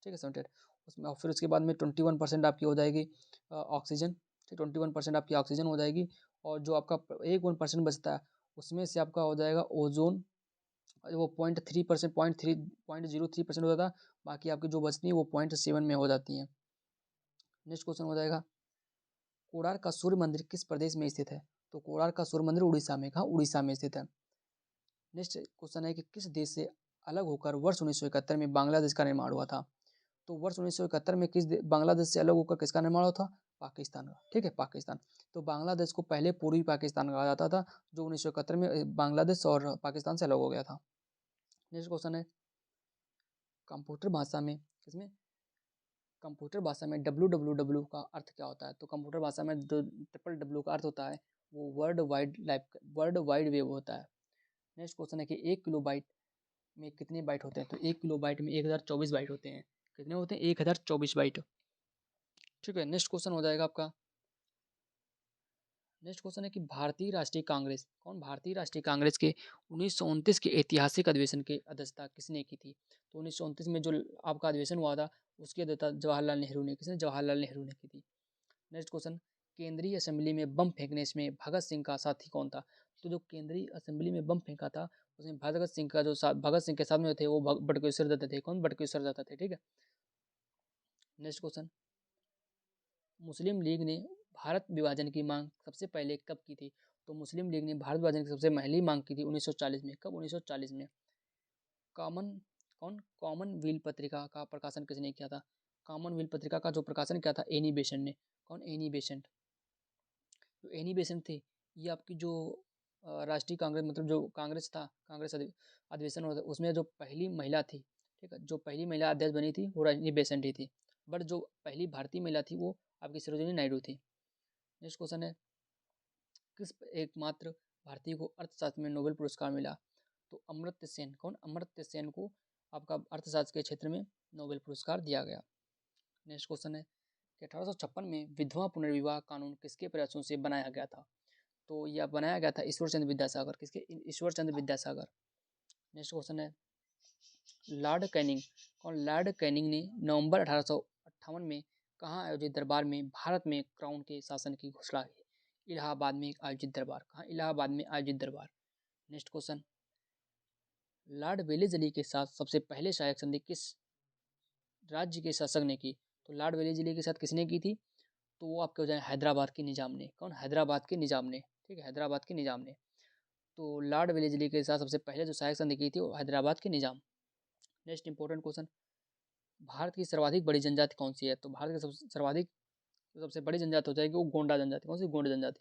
ठीक है, 78। उसमें और फिर उसके बाद में 21% आपकी हो जाएगी ऑक्सीजन, ठीक, 21% आपकी ऑक्सीजन हो जाएगी। और जो आपका 1% बचता है उसमें से आपका हो जाएगा ओजोन, वो 0.3%, 0.03% हो जाता है। बाकी आपकी जो बचती है वो 0.7 में हो जाती हैं। नेक्स्ट क्वेश्चन हो जाएगा, कोणार्क का सूर्य मंदिर किस प्रदेश में स्थित है? तो कोणार्क का सूर्य मंदिर उड़ीसा में। कहाँ? उड़ीसा में स्थित है। नेक्स्ट क्वेश्चन है कि किस देश से अलग होकर वर्ष 1971 में बांग्लादेश का निर्माण हुआ था? तो वर्ष 1971 में बांग्लादेश से अलग होकर किसका निर्माण हुआ था? पाकिस्तान का, ठीक है, पाकिस्तान। तो बांग्लादेश को पहले पूर्वी पाकिस्तान कहा जाता था, जो 1971 में बांग्लादेश और पाकिस्तान से अलग हो गया था। नेक्स्ट क्वेश्चन है, कंप्यूटर भाषा में किसमें कंप्यूटर भाषा में www का अर्थ क्या होता है? तो कंप्यूटर भाषा में जो WWW का अर्थ होता है वो वर्ल्ड वाइड वेब होता है। नेक्स्ट क्वेश्चन है कि 1 किलोबाइट में कितने बाइट होते हैं? तो 1 किलोबाइट में 1024 बाइट होते हैं। कितने होते हैं? 1024 बाइट, ठीक है। नेक्स्ट क्वेश्चन हो जाएगा आपका, नेक्स्ट क्वेश्चन है कि भारतीय राष्ट्रीय कांग्रेस, कौन? भारतीय राष्ट्रीय कांग्रेस के 1929 के ऐतिहासिक अधिवेशन की अध्यक्षता किसने की थी? तो 1929 में जो आपका अधिवेशन हुआ था उसकी अध्यक्षता जवाहरलाल नेहरू ने। किसने? जवाहरलाल नेहरू ने की थी। नेक्स्ट क्वेश्चन, केंद्रीय असेंबली में बम फेंकने में भगत सिंह का साथी कौन था? तो जो केंद्रीय असेंबली में बम फेंका था उसमें भगत सिंह के साथ में थे वो बटुकेश्वर दत्त थे। कौन? बटुकेश्वर दत्त थे, ठीक है। नेक्स्ट क्वेश्चन, मुस्लिम लीग ने भारत विभाजन की मांग सबसे पहले कब की थी? तो मुस्लिम लीग ने भारत विभाजन की सबसे पहली मांग की थी 1940 में। कब? 1940 में। कॉमन कॉमनवेल्थ पत्रिका का प्रकाशन किसने किया था? कॉमनवेल्थ पत्रिका का जो प्रकाशन किया था एनी बेसेंट ने। कौन? Annie Besant. जो एनी बेसेंट थे ये आपकी जो राष्ट्रीय कांग्रेस, मतलब जो कांग्रेस था, कांग्रेस अधिवेशन होता उसमें जो पहली महिला थी, ठीक है, जो पहली महिला अध्यक्ष बनी थी वो एनी बेसेंट ही थी। बट जो पहली भारतीय महिला थी वो आपकी सरोजिनी नायडू थी। नेक्स्ट क्वेश्चन है, किस एकमात्र भारतीय को अर्थशास्त्र में नोबेल पुरस्कार मिला? तो अमर्त्य सेन। कौन? अमर्त्य सेन को आपका अर्थशास्त्र के क्षेत्र में नोबेल पुरस्कार दिया गया। नेक्स्ट क्वेश्चन है कि 1856 में विधवा पुनर्विवाह कानून किसके प्रयासों से बनाया गया था? तो यह बनाया गया था ईश्वर चंद्र विद्यासागर। किसके? ईश्वर चंद्र विद्यासागर। नेक्स्ट क्वेश्चन है, लॉर्ड कैनिंग, कौन? लॉर्ड कैनिंग ने नवंबर 1858 में कहाँ आयोजित दरबार में भारत में क्राउन के शासन की घोषणा की? इलाहाबाद में आयोजित दरबार। कहाँ? इलाहाबाद में आयोजित दरबार। नेक्स्ट क्वेश्चन, लॉर्ड वेलेस्ली के साथ सबसे पहले सहायक संधि किस राज्य के शासक ने की? तो लॉर्ड वेलेस्ली के साथ किसने की थी? तो वो आपके हो जाए हैदराबाद के निजाम ने। कौन? हैदराबाद के निजाम ने, ठीक है, हैदराबाद के निजाम ने। तो लॉर्ड वेलेस्ली के साथ सबसे पहले जो सहायक संधि की थी वो हैदराबाद के निजाम। नेक्स्ट इंपॉर्टेंट क्वेश्चन, भारत की सर्वाधिक बड़ी जनजाति कौन सी है? तो भारत की सबसे बड़ी जनजाति हो जाएगी वो गोंडा जनजाति। कौन सी? गोंडा जनजाति।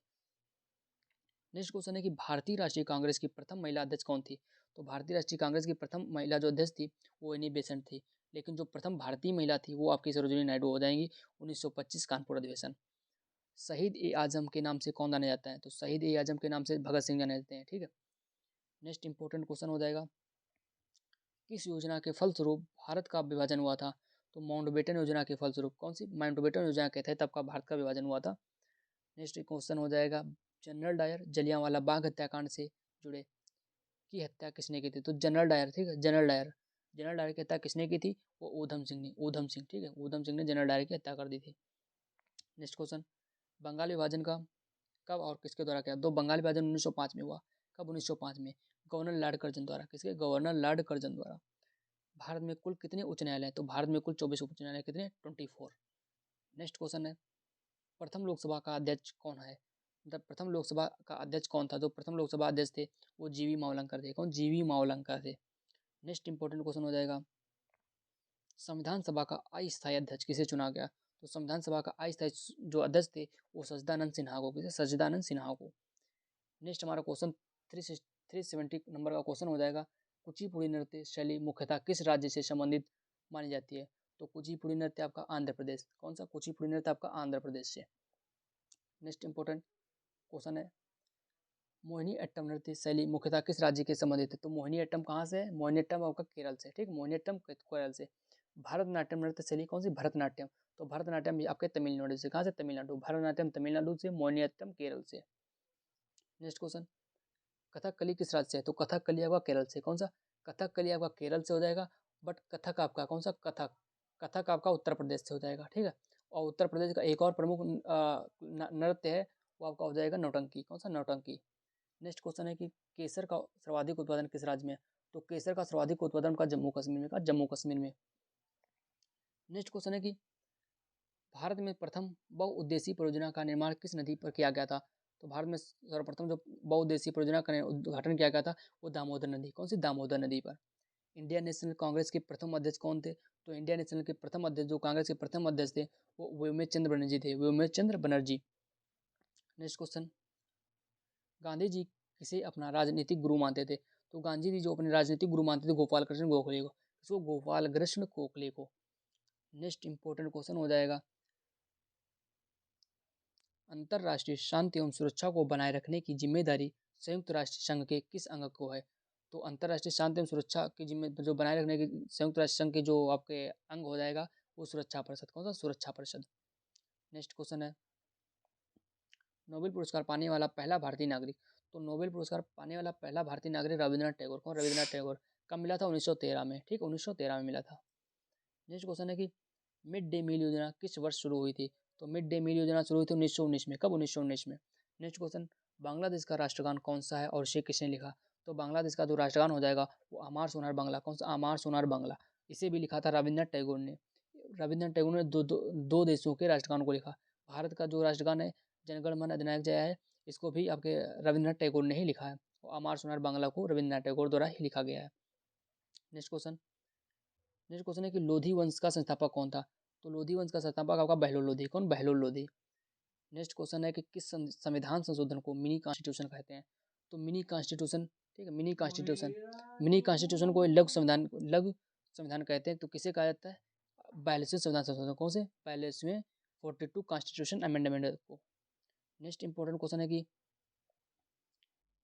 नेक्स्ट क्वेश्चन है कि भारतीय राष्ट्रीय कांग्रेस की प्रथम महिला अध्यक्ष कौन थी? तो भारतीय राष्ट्रीय कांग्रेस की प्रथम महिला जो अध्यक्ष थी वो एनी बेसेंट थी। लेकिन जो प्रथम भारतीय महिला थी वो आपकी सरोजिनी नायडू हो जाएंगी। 1925 कानपुर अधिवेशन। शहीद ए आजम के नाम से कौन जाने जाता है? तो शहीद ए आजम के नाम से भगत सिंह जाने जाते हैं, ठीक है। नेक्स्ट इंपॉर्टेंट क्वेश्चन हो जाएगा, किस योजना के फलस्वरूप भारत का विभाजन हुआ था? तो माउंटबेटन योजना के फलस्वरूप। कौन सी? माउंटबेटन योजना के तहत आपका भारत का विभाजन हुआ था। नेक्स्ट क्वेश्चन हो जाएगा, जनरल डायर जलियांवाला बाग हत्याकांड से जुड़े की हत्या किसने की थी? तो जनरल डायर, ठीक है, जनरल डायर की हत्या किसने की थी? वो ऊधम सिंह ने। ऊधम सिंह, ठीक है, ऊधम सिंह ने जनरल डायर की हत्या कर दी थी। नेक्स्ट क्वेश्चन, बंगाल विभाजन का कब और किसके द्वारा किया? दो बंगाल विभाजन 1905 में हुआ। कब? 1905 में गवर्नर लॉर्ड कर्जन द्वारा। किसके? गवर्नर लॉर्ड कर्जन द्वारा। भारत में कुल कितने उच्च न्यायालय हैं? तो भारत में कुल 24 उच्च न्यायालय। कितने? 24। नेक्स्ट क्वेश्चन है, प्रथम लोकसभा का अध्यक्ष कौन है? मतलब प्रथम लोकसभा का अध्यक्ष कौन था? जो प्रथम लोकसभा अध्यक्ष थे वो जीवी मावलंकर थे। कौन? जीवी मावलंकर थे। नेक्स्ट इंपॉर्टेंट क्वेश्चन हो जाएगा, संविधान सभा का अस्थायी अध्यक्ष किसे चुना गया? तो संविधान सभा का अस्थायी जो अध्यक्ष थे वो सच्चिदानंद सिन्हा को। किसे? सच्चिदानंद सिन्हा को। नेक्स्ट हमारा क्वेश्चन 370 नंबर का क्वेश्चन हो जाएगा, कुचिपुड़ी नृत्य शैली मुख्यतः किस राज्य से संबंधित मानी जाती है? तो कुचिपुड़ी नृत्य आपका आंध्र प्रदेश। कौन सा? कुचिपुड़ी नृत्य आपका आंध्र प्रदेश से। नेक्स्ट इंपॉर्टेंट क्वेश्चन है, मोहिनी अट्टम नृत्य शैली मुख्यतः किस राज्य के संबंधित है? तो मोहिनी अट्टम कहाँ से है? मोहिनी अट्टम आपका केरल से। ठीक, मोहिनी अट्टम केरल से। भरतनाट्यम नृत्य शैली कौन सी? भरतनाट्यम। तो भरतनाट्यम आपके तमिलनाडु से। कहाँ से? तमिलनाडु। भरतनाट्यम तमिलनाडु से, मोहिनी अट्टम केरल से। नेक्स्ट क्वेश्चन, कथकली किस राज्य से है? तो कथकली आपका केरल से। कौन सा? कथकली आपका केरल से हो जाएगा, बट कथक आपका कौन सा? कथक। कथक आपका उत्तर प्रदेश से हो जाएगा। ठीक है, और उत्तर प्रदेश का एक और प्रमुख नृत्य है वो आपका हो जाएगा नौटंकी। कौन सा? नौटंकी। नेक्स्ट क्वेश्चन है कि केसर का सर्वाधिक उत्पादन किस राज्य में है? तो केसर का सर्वाधिक उत्पादन का जम्मू कश्मीर में। का? जम्मू कश्मीर में। नेक्स्ट क्वेश्चन है कि भारत में प्रथम बहुउद्देशीय परियोजना का निर्माण किस नदी पर किया गया था? तो भारत में सर्वप्रथम जो बहुउद्देशीय परियोजना का उद्घाटन किया गया था वो दामोदर नदी। कौन सी? दामोदर नदी पर। इंडियन नेशनल कांग्रेस के प्रथम अध्यक्ष कौन थे? तो इंडियन नेशनल के प्रथम अध्यक्ष, जो कांग्रेस के प्रथम अध्यक्ष थे वो व्योमेश चंद्र बनर्जी थे। व्योमेश चंद्र बनर्जी। नेक्स्ट क्वेश्चन, गांधी जी किसे अपना राजनीतिक गुरु मानते थे? तो गांधी जी जो अपने राजनीतिक गुरु मानते थे गोपाल कृष्ण गोखले को। किसको? गोपाल कृष्ण गोखले को। नेक्स्ट इंपॉर्टेंट क्वेश्चन हो जाएगा, अंतर्राष्ट्रीय शांति एवं सुरक्षा को बनाए रखने की जिम्मेदारी संयुक्त राष्ट्र संघ के किस अंग को है? तो अंतर्राष्ट्रीय शांति एवं सुरक्षा की जिम्मेदारी जो बनाए रखने की संयुक्त राष्ट्र संघ के जो आपके अंग हो जाएगा वो सुरक्षा परिषद। कौन सा? सुरक्षा परिषद। नेक्स्ट क्वेश्चन है, नोबेल पुरस्कार पाने वाला पहला भारतीय नागरिक। तो नोबेल पुरस्कार पाने वाला पहला भारतीय नागरिक रविन्द्रनाथ टैगोर। कौन? रविन्द्रनाथ टैगोर। कब मिला था? 1913 में। ठीक, 1913 में मिला था। नेक्स्ट क्वेश्चन है कि मिड डे मील योजना किस वर्ष शुरू हुई थी? तो मिड डे मील योजना शुरू हुई थी 1919 में। कब? 1919 में। नेक्स्ट क्वेश्चन, बांग्लादेश का राष्ट्रगान कौन सा है और इसे किसने लिखा? तो बांग्लादेश का जो राष्ट्रगान हो जाएगा वो अमार सोनार बांग्ला। कौन सा? अमार सोनार बांग्ला। इसे भी लिखा था रविन्द्रनाथ टैगोर ने। रविन्द्रनाथ टैगोर ने दो देशों के राष्ट्रगान को लिखा। भारत का जो राष्ट्रगान है जनगण मन अधिनायक जय है, इसको भी आपके रविन्द्रनाथ टैगोर ने ही लिखा है। और अमार सोनार बांग्ला को रविन्द्रनाथ टैगोर द्वारा ही लिखा गया है। नेक्स्ट क्वेश्चन, नेक्स्ट क्वेश्चन है कि लोधी वंश का संस्थापक कौन था? तो लोधी वंश का संस्थापक आपका बहलोल लोधी। कौन? बहलोल लोधी। नेक्स्ट क्वेश्चन है कि किस संविधान संशोधन को मिनी कॉन्स्टिट्यूशन कहते हैं? तो मिनी कॉन्स्टिट्यूशन, ठीक है, मिनी कॉन्स्टिट्यूशन, मिनी कॉन्स्टिट्यूशन को लघु संविधान कहते हैं। तो किसे कहा जाता है? 42वें संविधान संशोधन। कौन से? 42वें 42 कॉन्स्टिट्यूशन अमेंडमेंट को। नेक्स्ट इंपॉर्टेंट क्वेश्चन है कि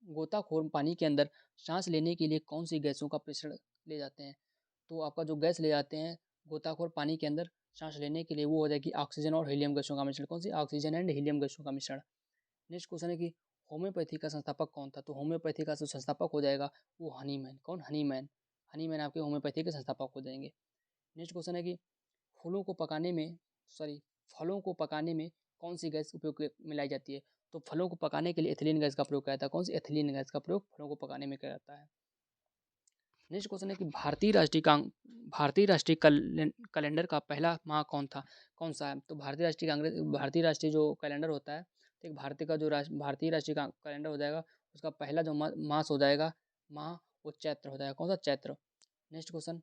गोताखोर पानी के अंदर सांस लेने के लिए कौन सी गैसों का मिश्रण ले जाते हैं? तो आपका जो गैस ले जाते हैं गोताखोर पानी के अंदर सांस लेने के लिए वो हो जाएगी ऑक्सीजन और हीलियम गैसों का मिश्रण। कौन सी? ऑक्सीजन एंड हीलियम गैसों का मिश्रण। नेक्स्ट क्वेश्चन है कि होम्योपैथी का संस्थापक कौन था? तो होम्योपैथी का जो संस्थापक हो जाएगा वो हनीमैन। कौन? हनीमैन। हनीमैन आपके होम्योपैथी के संस्थापक हो जाएंगे। नेक्स्ट क्वेश्चन है कि फूलों को पकाने में सॉरी फलों को पकाने में कौन सी गैस उपयोग मिलाई जाती है? तो फलों को पकाने के लिए एथिलीन गैस का प्रयोग किया जाता है। कौन सी? एथिलीन गैस का प्रयोग फलों को पकाने में किया जाता है। नेक्स्ट क्वेश्चन है कि भारतीय राष्ट्रीय कैलेंडर का पहला माह कौन था? कौन सा है? तो भारतीय राष्ट्रीय जो कैलेंडर होता है, ठीक, भारतीय का जो भारतीय राष्ट्रीय कैलेंडर हो जाएगा उसका पहला जो मास हो जाएगा माह वो चैत्र हो जाएगा। कौन सा? चैत्र। नेक्स्ट क्वेश्चन,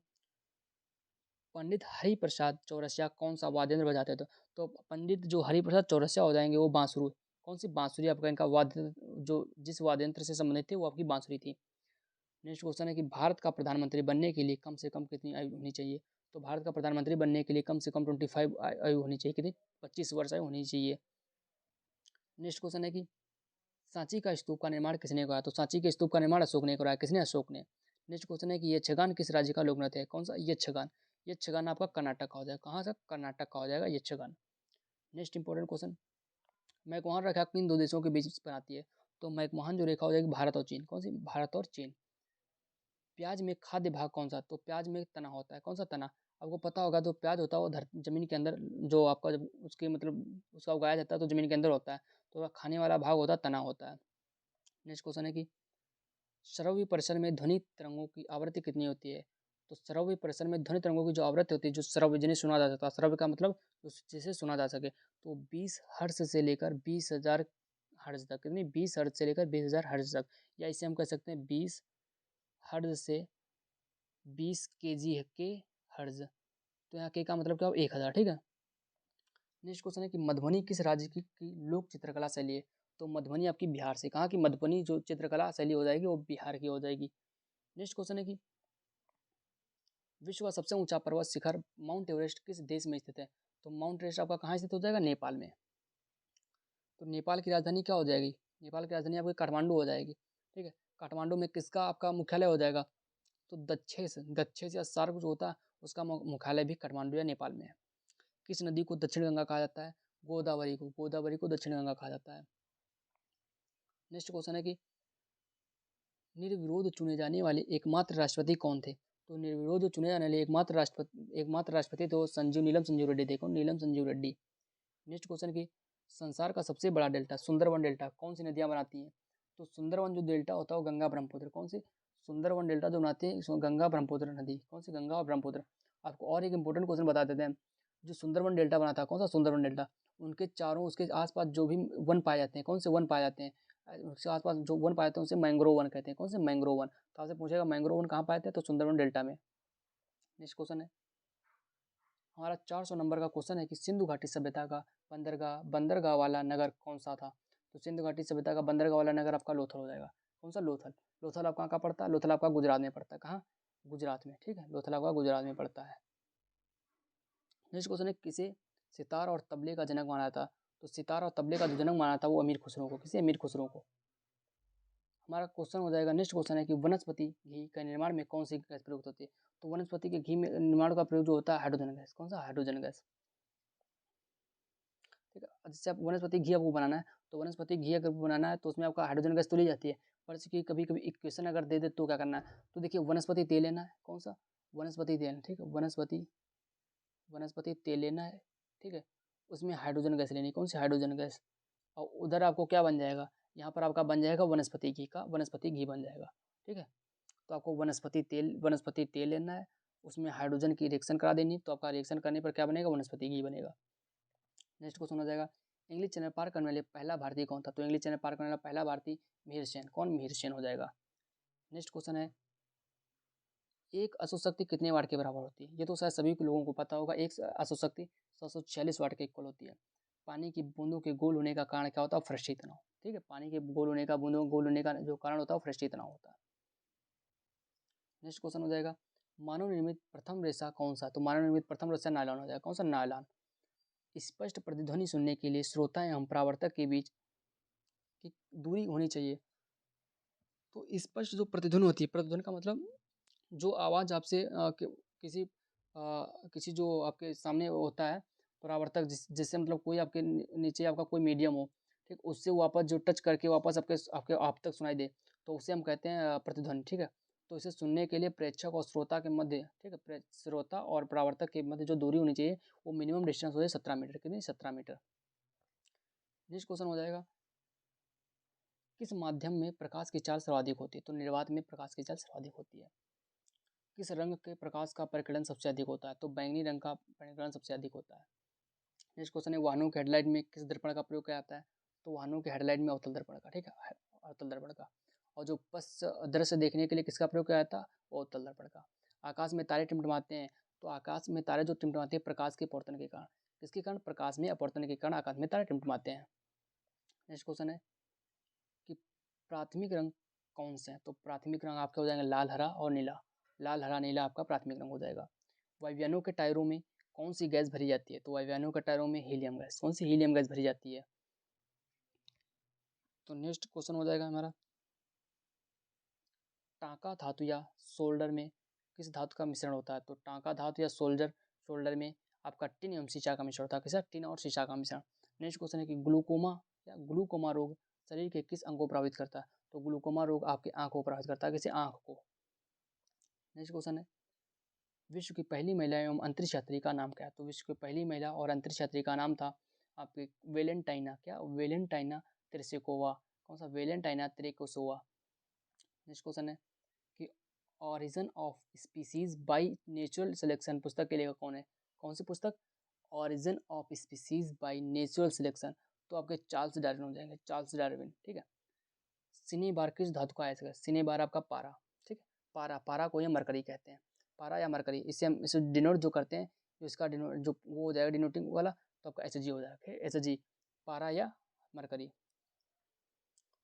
पंडित हरिप्रसाद चौरसिया कौन सा वाद्य यंत्र बजाते थे? तो पंडित जो हरिप्रसाद चौरसिया हो जाएंगे वो बांसुरी। कौन सी? बांसुरी आपका इनका वाद्य जो जिस वाद्य यंत्र से संबंधित थे वो आपकी बांसुरी थी। नेक्स्ट क्वेश्चन है कि भारत का प्रधानमंत्री बनने के लिए कम से कम कितनी आयु होनी चाहिए? तो भारत का प्रधानमंत्री बनने के लिए कम से कम 25 आयु होनी चाहिए। कितनी? 25 वर्ष आयु होनी चाहिए। नेक्स्ट क्वेश्चन है कि सांची का स्तूप का निर्माण किसने कराया? तो सांची के स्तूप का निर्माण अशोक ने कराया। किसने? अशोक ने। नेक्स्ट क्वेश्चन है कि यक्षगान किस राज्य का लोक नृत्य है? कौन सा? यक्षगान। यक्षगान आपका कर्नाटक का हो जाएगा। कहाँ से? कर्नाटक का हो जाएगा Yakshagana. Next important question, McMahon रेखा किन दो देशों के बीच बनाती है? तो मैकमोहन जो रेखा हो जाएगी भारत और चीन। कौन सी? भारत और चीन। प्याज में खाद्य भाग कौन सा? तो प्याज में तना होता है। कौन सा? तना। आपको पता होगा जो प्याज होता है वो जमीन के अंदर जो आपका जब उसके मतलब उसका उगाया जाता है तो जमीन के अंदर होता है। तो खाने वाला भाग होता है तना होता है। नेक्स्ट क्वेश्चन है कि श्रव्य परिसर में ध्वनि तरंगों की आवृत्ति कितनी होती है? तो श्रव्य परिसर में ध्वनि तरंगों की जो आवृत्ति होती है, जो श्रव्य जिन्हें सुना जा सकता है, श्रव्य का मतलब जिसे सुना जा सके, तो 20 हर्ट्ज से लेकर 20,000 हर्ट्ज तक, कितनी 20 हर्ट्ज से लेकर 20,000 हर्ट्ज तक, या इसे हम कह सकते हैं 20 हर्ट्ज से 20 kg के हर्ट्ज। तो यहाँ के का मतलब क्या हो, 1000, ठीक है। नेक्स्ट क्वेश्चन है कि मधुबनी किस राज्य की लोक चित्रकला शैली है? तो मधुबनी आपकी बिहार से, कहाँ की मधुबनी जो चित्रकला शैली हो जाएगी वो बिहार की हो जाएगी। नेक्स्ट क्वेश्चन है कि विश्व का सबसे ऊंचा पर्वत शिखर माउंट एवरेस्ट किस देश में स्थित है? तो माउंट एवरेस्ट आपका कहाँ स्थित हो जाएगा, नेपाल में। तो नेपाल की राजधानी क्या हो जाएगी, नेपाल की राजधानी आपकी काठमांडू हो जाएगी, ठीक है। काठमांडू में किसका आपका मुख्यालय हो जाएगा, तो दक्षेस या सार्क जो होता है उसका मुख्यालय भी काठमांडू या नेपाल में है। किस नदी को दक्षिण गंगा कहा जाता है? गोदावरी को दक्षिण गंगा कहा जाता है। नेक्स्ट क्वेश्चन है कि निर्विरोध चुने जाने वाले एकमात्र राष्ट्रपति कौन थे? तो निर्विरोध चुने जाने वाले एकमात्र राष्ट्रपति तो नीलम संजीव रेड्डी। देखो, नीलम संजीव रेड्डी। नेक्स्ट क्वेश्चन की संसार का सबसे बड़ा डेल्टा सुंदरवन डेल्टा कौन सी नदियां बनाती हैं? तो सुंदरवन जो डेल्टा होता है वो गंगा ब्रह्मपुत्र। कौन सी? सुंदरवन डेल्टा जो बनाती है गंगा ब्रह्मपुत्र नदी। कौन सी? गंगा और ब्रह्मपुत्र। आपको और एक इंपॉर्टेंट क्वेश्चन बता देते हैं, जो सुंदरवन डेल्टा बनाता है, कौन सा सुंदरवन डेल्टा, उनके चारों उसके आसपास जो भी वन पाए जाते हैं, कौन से वन पाए जाते हैं, उसके आसपास जो वन पाए जाते हैं उसे मैंग्रोव वन कहते हैं। कौन से? Mangrove one. तो आपसे पूछेगा मैंग्रोव वन कहाँ पाए थे, तो सुंदरवन डेल्टा में। नेक्स्ट क्वेश्चन है हमारा 400 नंबर का क्वेश्चन है कि सिंधु घाटी सभ्यता का बंदरगाह वाला नगर कौन सा था? तो सिंधु घाटी सभ्यता का बंदरगाह वाला नगर आपका लोथल हो जाएगा। कौन सा? लोथल। लोथल आपका कहाँ पड़ता है? लोथल आपका गुजरात में पड़ता है। कहाँ? गुजरात में, ठीक है। लोथल आपका गुजरात में पड़ता है। नेक्स्ट क्वेश्चन है किसे सितार और तबले का जनक माना था? तो सितार और तबले का जो जनक माना था वो अमीर खुसरो को। किसे? अमीर खुसरो को। हमारा क्वेश्चन हो जाएगा, नेक्स्ट क्वेश्चन है कि वनस्पति घी का निर्माण में कौन सी गैस प्रयुक्त होती है? तो वनस्पति के घी में निर्माण का प्रयोग जो होता है हाइड्रोजन गैस। कौन सा? हाइड्रोजन गैस, ठीक है। जैसे आप वनस्पति घी आपको बनाना है, तो वनस्पति घी अगर बनाना है तो उसमें आपका हाइड्रोजन गैस तो ली जाती है, पर इसकी कभी कभी इक्वेशन अगर दे दे तो क्या करना है, तो देखिए वनस्पति तेल लेना है। कौन सा? वनस्पति तेल, ठीक है। वनस्पति तेल लेना है, ठीक है। उसमें हाइड्रोजन गैस लेनी है। कौन सी? Hydrogen gas. और उधर आपको क्या बन जाएगा, यहाँ पर आपका बन जाएगा वनस्पति घी बन जाएगा, ठीक है। तो आपको वनस्पति तेल लेना है, उसमें हाइड्रोजन की रिएक्शन करा देनी, तो आपका रिएक्शन करने पर क्या बनेगा? वनस्पति घी बनेगा। नेक्स्ट क्वेश्चन हो जाएगा इंग्लिश चैनल पार करने वाले पहला भारतीय कौन था? तो इंग्लिश चैनल पार करने वाला पहला भारतीय मिहिर सेन। कौन? मिहिर सेन हो जाएगा। नेक्स्ट क्वेश्चन है एक अशुशक्ति कितने वाट के बराबर होती है? ये तो शायद सभी लोगों को पता होगा। एक अशुशक्ति 746 वाट के इक्वल होती है। पानी की बूंदों के गोल होने का कारण क्या होता है? पृष्ठीय तनाव, ठीक है। पानी के बूंदों गोल होने का जो कारण होता है वो पृष्ठीय तनाव होता है। नेक्स्ट क्वेश्चन हो जाएगा मानव निर्मित प्रथम रेशा कौन सा? तो मानव निर्मित प्रथम रेशा नायलॉन हो जाएगा। कौन सा? नायलॉन। स्पष्ट प्रतिध्वनि सुनने के लिए श्रोता एवं परावर्तक के बीच की दूरी होनी चाहिए। तो स्पष्ट जो प्रतिध्वनि होती है, प्रतिध्वनि का मतलब जो आवाज़ आपसे किसी जो आपके सामने होता है परावर्तक, जिससे मतलब कोई आपके नीचे आपका कोई मीडियम हो, ठीक, उससे वापस जो टच करके वापस आप तक सुनाई दे, तो उसे हम कहते हैं प्रतिध्वनि, ठीक है। तो इसे सुनने के लिए प्रेक्षक और श्रोता के मध्य, ठीक है, श्रोता और परावर्तक के मध्य जो दूरी होनी चाहिए वो मिनिमम डिस्टेंस हो जाए 17 मीटर। कितनी? 17 मीटर। नेक्स्ट क्वेश्चन हो जाएगा किस माध्यम में प्रकाश की चाल सर्वाधिक होती है? तो निर्वात में प्रकाश की चाल सर्वाधिक होती है। किस रंग के प्रकाश का परिकलन सबसे अधिक होता है? तो बैंगनी रंग का परिकलन सबसे अधिक होता है। नेक्स्ट क्वेश्चन है वाहनों के हेडलाइट में किस दर्पण का प्रयोग किया जाता है? तो वाहनों के हेडलाइट में अवतल दर्पण का, ठीक है, अवतल दर्पण का। और जो पश्च दृश्य देखने के लिए किसका प्रयोग किया जाता है? वो अवतल दर्पण का। आकाश में तारे टिमटिमाते हैं, तो आकाश में तारे जो टिमटिमाते हैं प्रकाश के अपवर्तन के कारण। किसके कारण? प्रकाश में अपवर्तन के कारण आकाश में तारे टिमटिमाते हैं। नेक्स्ट क्वेश्चन है कि प्राथमिक रंग कौन से हैं? तो प्राथमिक रंग आपके हो जाएंगे लाल, हरा और नीला। लाल, हरा, नीला आपका प्राथमिक रंग हो जाएगा। वायुयानों के टायरों में कौन सी गैस भरी जाती है? तो वायुयानों के टायरों में हीलियम गैस। कौन सी? हीलियम गैस भरी जाती है। तो नेक्स्ट क्वेश्चन हो जाएगा हमारा टांका धातु या सोल्डर में किस धातु का मिश्रण होता है? तो टांका धातु या सोल्डर में आपका टिन एवं शीशा का मिश्रण होता है। किसा? टिन और शीशा का मिश्रण। नेक्स्ट क्वेश्चन है कि ग्लूकोमा रोग शरीर के किस अंग को प्रभावित करता है? तो ग्लूकोमा रोग आपके आंख को प्रभावित करता है। किसे? आंख को। नेक्स्ट क्वेश्चन है विश्व की पहली महिला एवं अंतरिक्ष यात्री का नाम क्या है? तो विश्व की पहली महिला और अंतरिक्ष यात्री का नाम था आपके वेलेंटाइना, क्या वेलेंटाइना तेरेस्कोवा, कौन सा वेलेंटाइना तेरेस्कोवा। नेक्स्ट क्वेश्चन है कि origin of species by natural selection पुस्तक के लेखक कौन है? कौन सी पुस्तक? Origin of species by natural selection. तो आपके चार्ल्स डार्विन हो जाएंगे, चार्ल्स डार्विन, ठीक है। सिनेबार किस धातु का आयस्क है? सिनेबार आपका पारा, ठीक है। पारा, पारा को ये मरकरी कहते हैं, पारा या मरकरी। इससे हम इसे डिनोट जो करते हैं, जो इसका डिनोट जो वो हो जाएगा डिनोटिंग वाला, तो आपका एच जी हो जाएगा, एच जी, पारा या मरकरी।